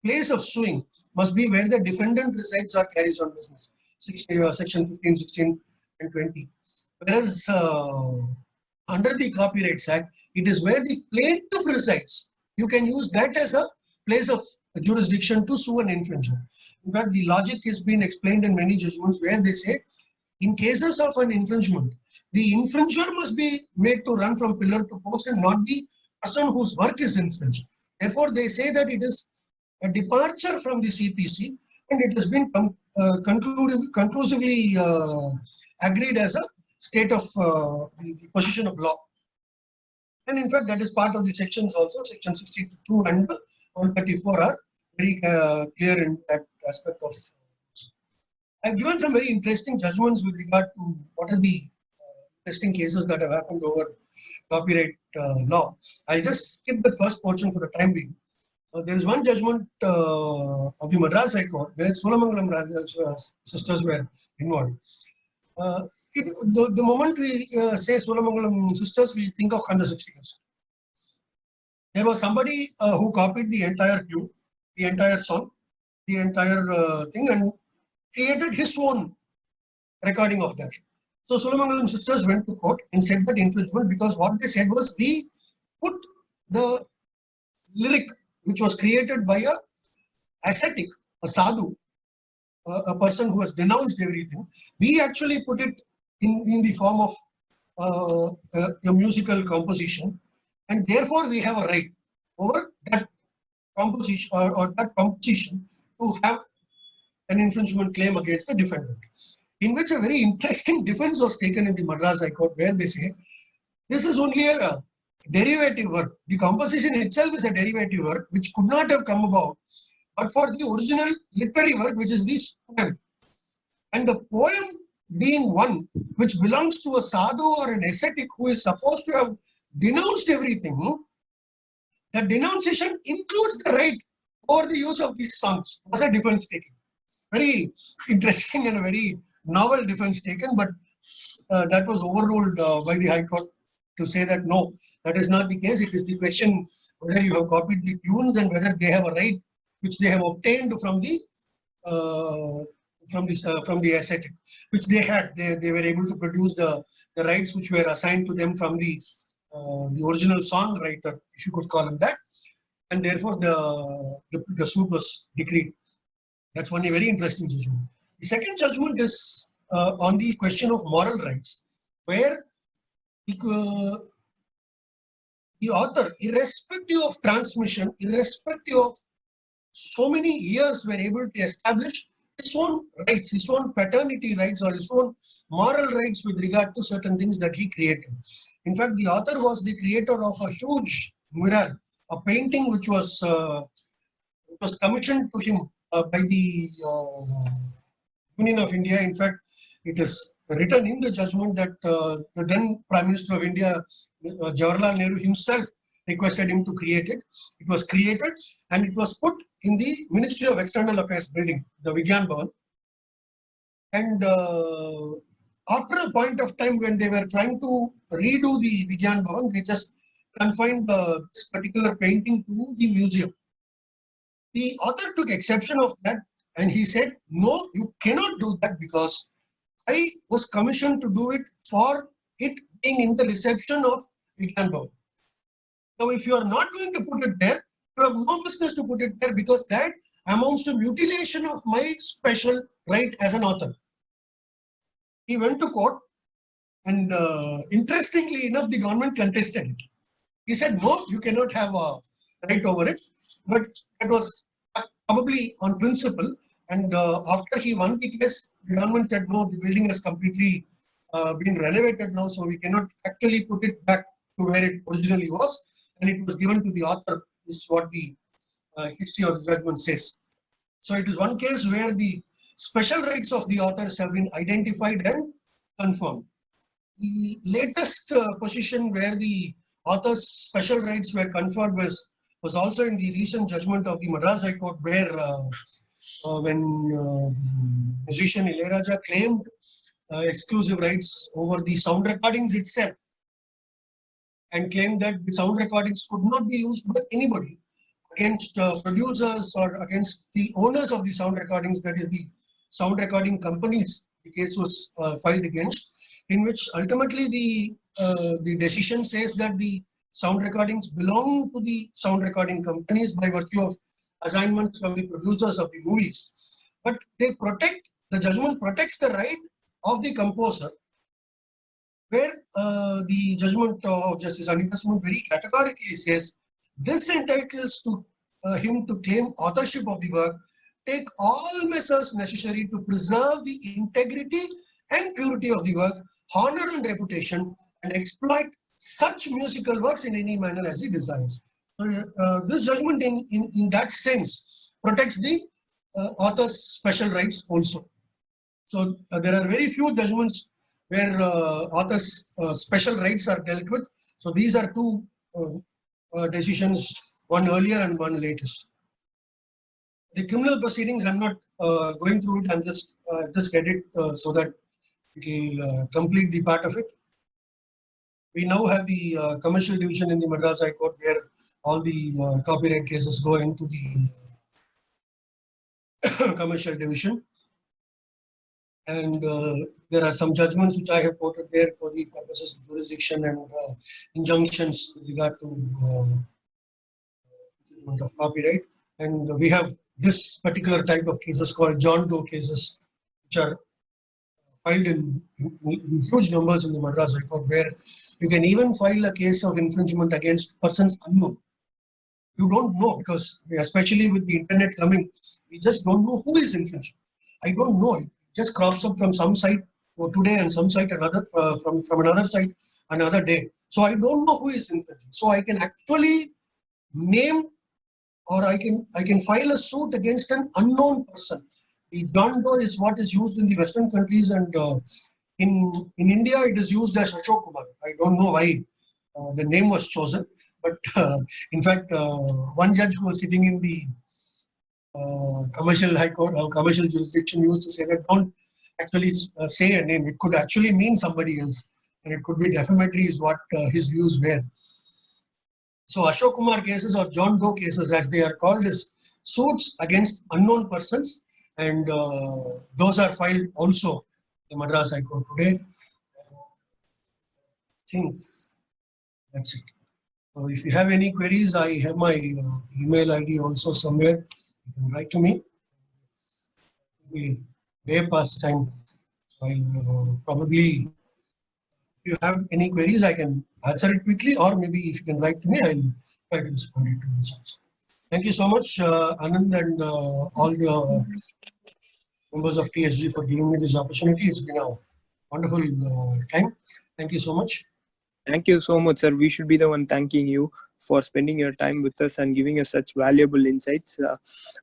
place of suing must be where the defendant resides or carries on business. Section 15, 16 and 20. Whereas under the Copyrights Act, it is where the plaintiff resides. You can use that as a place of jurisdiction to sue an infringer. In fact, the logic has been explained in many judgments where they say, in cases of an infringement, the infringer must be made to run from pillar to post and not the person whose work is infringed. Therefore, they say that it is a departure from the CPC and it has been conclusively agreed as a state of the position of law. And in fact, that is part of the sections also. Section 62 and 134 are very clear in that aspect of. I've given some very interesting judgments with regard to what are the interesting cases that have happened over copyright law. I'll just skip the first portion for the time being. There is one judgment of the Madras High Court where Sulamangalam sisters were involved. The moment we say Sulamangalam sisters, we think of Kanda Sixtikas. There was somebody who copied the entire tune, the entire song, the entire thing, and created his own recording of that. So Sulamangalam sisters went to court and said that infringement, because what they said was, we put the lyric which was created by a ascetic, a sadhu, a person who has denounced everything, we actually put it in the form of a musical composition, and therefore we have a right over that composition or that composition to have an infringement claim against the defendant. In which a very interesting defense was taken in the Madras High Court, where they say this is only a derivative work. The composition itself is a derivative work which could not have come about but for the original literary work, which is this poem. And the poem being one which belongs to a sadhu or an ascetic who is supposed to have denounced everything, the denunciation includes the right over the use of these songs. Was a defense taken. Very interesting and a very novel defense taken, but that was overruled by the High Court to say that no, that is not the case. It is the question whether you have copied the tunes and whether they have a right which they have obtained from the ascetic, which they had. They were able to produce the rights which were assigned to them from the original songwriter, if you could call him that, and therefore the suit was decreed. That's one very interesting judgment. The second judgment is on the question of moral rights, where the author, irrespective of transmission, irrespective of so many years, were able to establish his own rights, his own paternity rights or his own moral rights with regard to certain things that he created. In fact, the author was the creator of a huge mural, a painting which was commissioned to him by the Union of India. In fact, it is written in the judgment that the then Prime Minister of India, Jawaharlal Nehru himself, requested him to create it. It was created and it was put in the Ministry of External Affairs building, the Vigyan Bhavan. And after a point of time when they were trying to redo the Vigyan Bhavan, they just confined this particular painting to the museum. The author took exception of that and he said, no, you cannot do that because I was commissioned to do it for it being in the reception of Vigyan Bhavan. Now, if you are not going to put it there, you have no business to put it there because that amounts to mutilation of my special right as an author. He went to court and interestingly enough, the government contested it. He said, no, you cannot have a right over it. But that was probably on principle. And after he won the case, the government said, no, the building has completely been renovated now, so we cannot actually put it back to where it originally was. And it was given to the author, is what the history of the judgment says. So it is one case where the special rights of the authors have been identified and confirmed. The latest position where the author's special rights were conferred was also in the recent judgment of the Madras High Court, where when musician Ilayaraja claimed exclusive rights over the sound recordings itself and claimed that the sound recordings could not be used by anybody against producers or against the owners of the sound recordings, that is the sound recording companies. The case was filed against, in which ultimately the decision says that the sound recordings belong to the sound recording companies by virtue of assignments from the producers of the movies. But they protect, the judgment protects the right of the composer, where the judgment of Justice Anita Smoot very categorically says this entitles to him to claim authorship of the work, take all measures necessary to preserve the integrity and purity of the work, honor and reputation, and exploit such musical works in any manner as he desires. This judgment in that sense protects the author's special rights also. So there are very few judgments where authors' special rights are dealt with. So these are two decisions, one earlier and one latest. The criminal proceedings, I'm not going through it. I'm just get it so that it will complete the part of it. We now have the commercial division in the Madras High Court, where all the copyright cases go into the commercial division. And there are some judgments which I have quoted there for the purposes of jurisdiction and injunctions with regard to infringement of copyright. And we have this particular type of cases called John Doe cases, which are filed in huge numbers in the Madras High Court, where you can even file a case of infringement against persons unknown. You don't know, because especially with the internet coming, we just don't know who is infringing. I don't know. It just crops up from some site today and some site another from another site another day. So I don't know who is infringing. So I can actually name, or I can file a suit against an unknown person. The John Doe is what is used in the Western countries, and in India it is used as Ashok Kumar. I don't know why the name was chosen, but in fact one judge who was sitting in the commercial high court or commercial jurisdiction used to say that don't actually say a name. It could actually mean somebody else, and it could be defamatory is what his views were. So Ashok Kumar cases, or John Doe cases as they are called, is suits against unknown persons, and those are filed also in Madras High Court today. I think that's it. So if you have any queries, I have my email ID also somewhere. You can write to me. We way past time, so I'll probably, if you have any queries, I can answer it quickly, or maybe if you can write to me, I'll try to respond to this also. Thank you so much, Anand, and all the members of TSG for giving me this opportunity. It's been a wonderful time. Thank you so much. Thank you so much, sir. We should be the one thanking you for spending your time with us and giving us such valuable insights.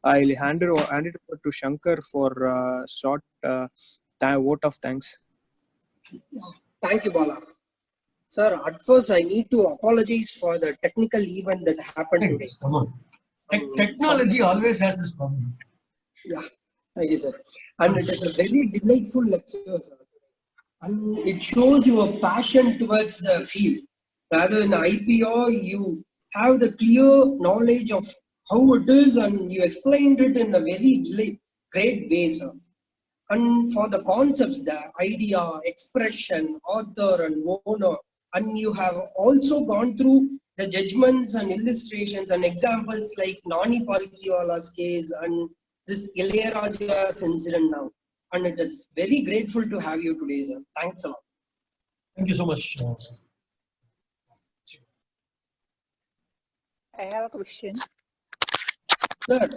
I'll hand it over to Shankar for a short vote of thanks. Thank you, Bala. Sir, at first I need to apologize for the technical event that happened today. Come on. Technology always has this problem. Yeah, thank you, sir. And it is a very delightful lecture, sir. And it shows your passion towards the field. Rather than IPO, you have the clear knowledge of how it is, and you explained it in a very great way, sir. And for the concepts, the idea, expression, author and owner, and you have also gone through the judgments and illustrations and examples like Nani Palkiwala's case and this Ilayaraja's incident now. And it is very grateful to have you today, sir. Thanks a lot. Thank you so much. I have a question. Sir,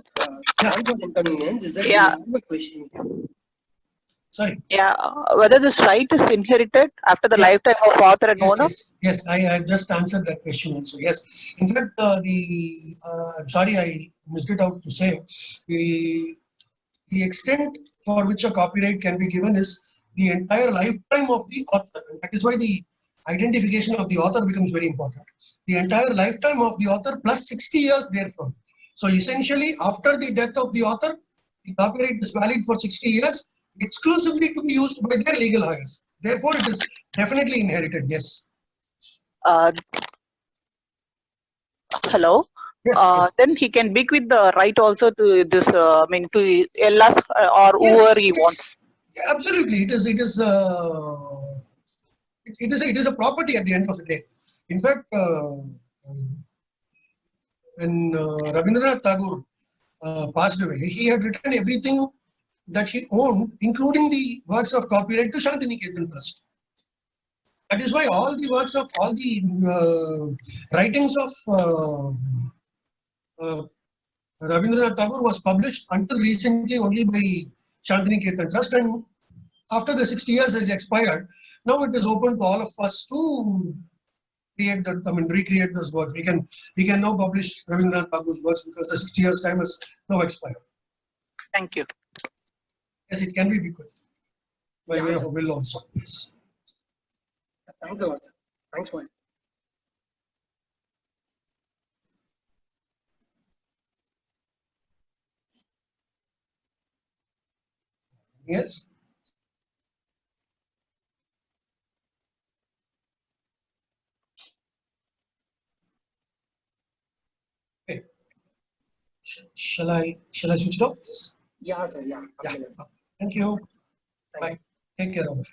sorry for inconvenience. Is that you have a question? Sorry. Yeah, whether this right is inherited after the lifetime of author and owner? Yes, I have just answered that question also. Yes, in fact, I'm sorry I missed it out to say, the extent for which a copyright can be given is the entire lifetime of the author. And that is why the identification of the author becomes very important. The entire lifetime of the author plus 60 years therefrom. So essentially, after the death of the author, the copyright is valid for 60 years, exclusively to be used by their legal heirs. Therefore, it is definitely inherited. Yes. Hello. Yes, Then he can bequeath the right also to this. I mean, to Ellas or whoever he wants. Absolutely, it is a property at the end of the day. In fact, when Rabindranath Tagore passed away, he had written everything that he owned, including the works of copyright, to Shantiniketan Trust. That is why all the works of all the writings of Rabindranath Tagore was published until recently only by Shantiniketan Trust, and after the 60 years has expired, now it is open to all of us to create that, recreate those works. We can now publish Rabindranath Tagore's works because the 60 years time has now expired. Thank you. Yes, it can be bequeathed by Yeah, way of sir. a will also. Yes. Thanks a lot, sir. Thanks for it. Yes. Okay. Shall I switch it off? Yes. Yeah, sir. Yeah, Yeah. absolutely. Thank you. Thank Bye. you. Take care of it.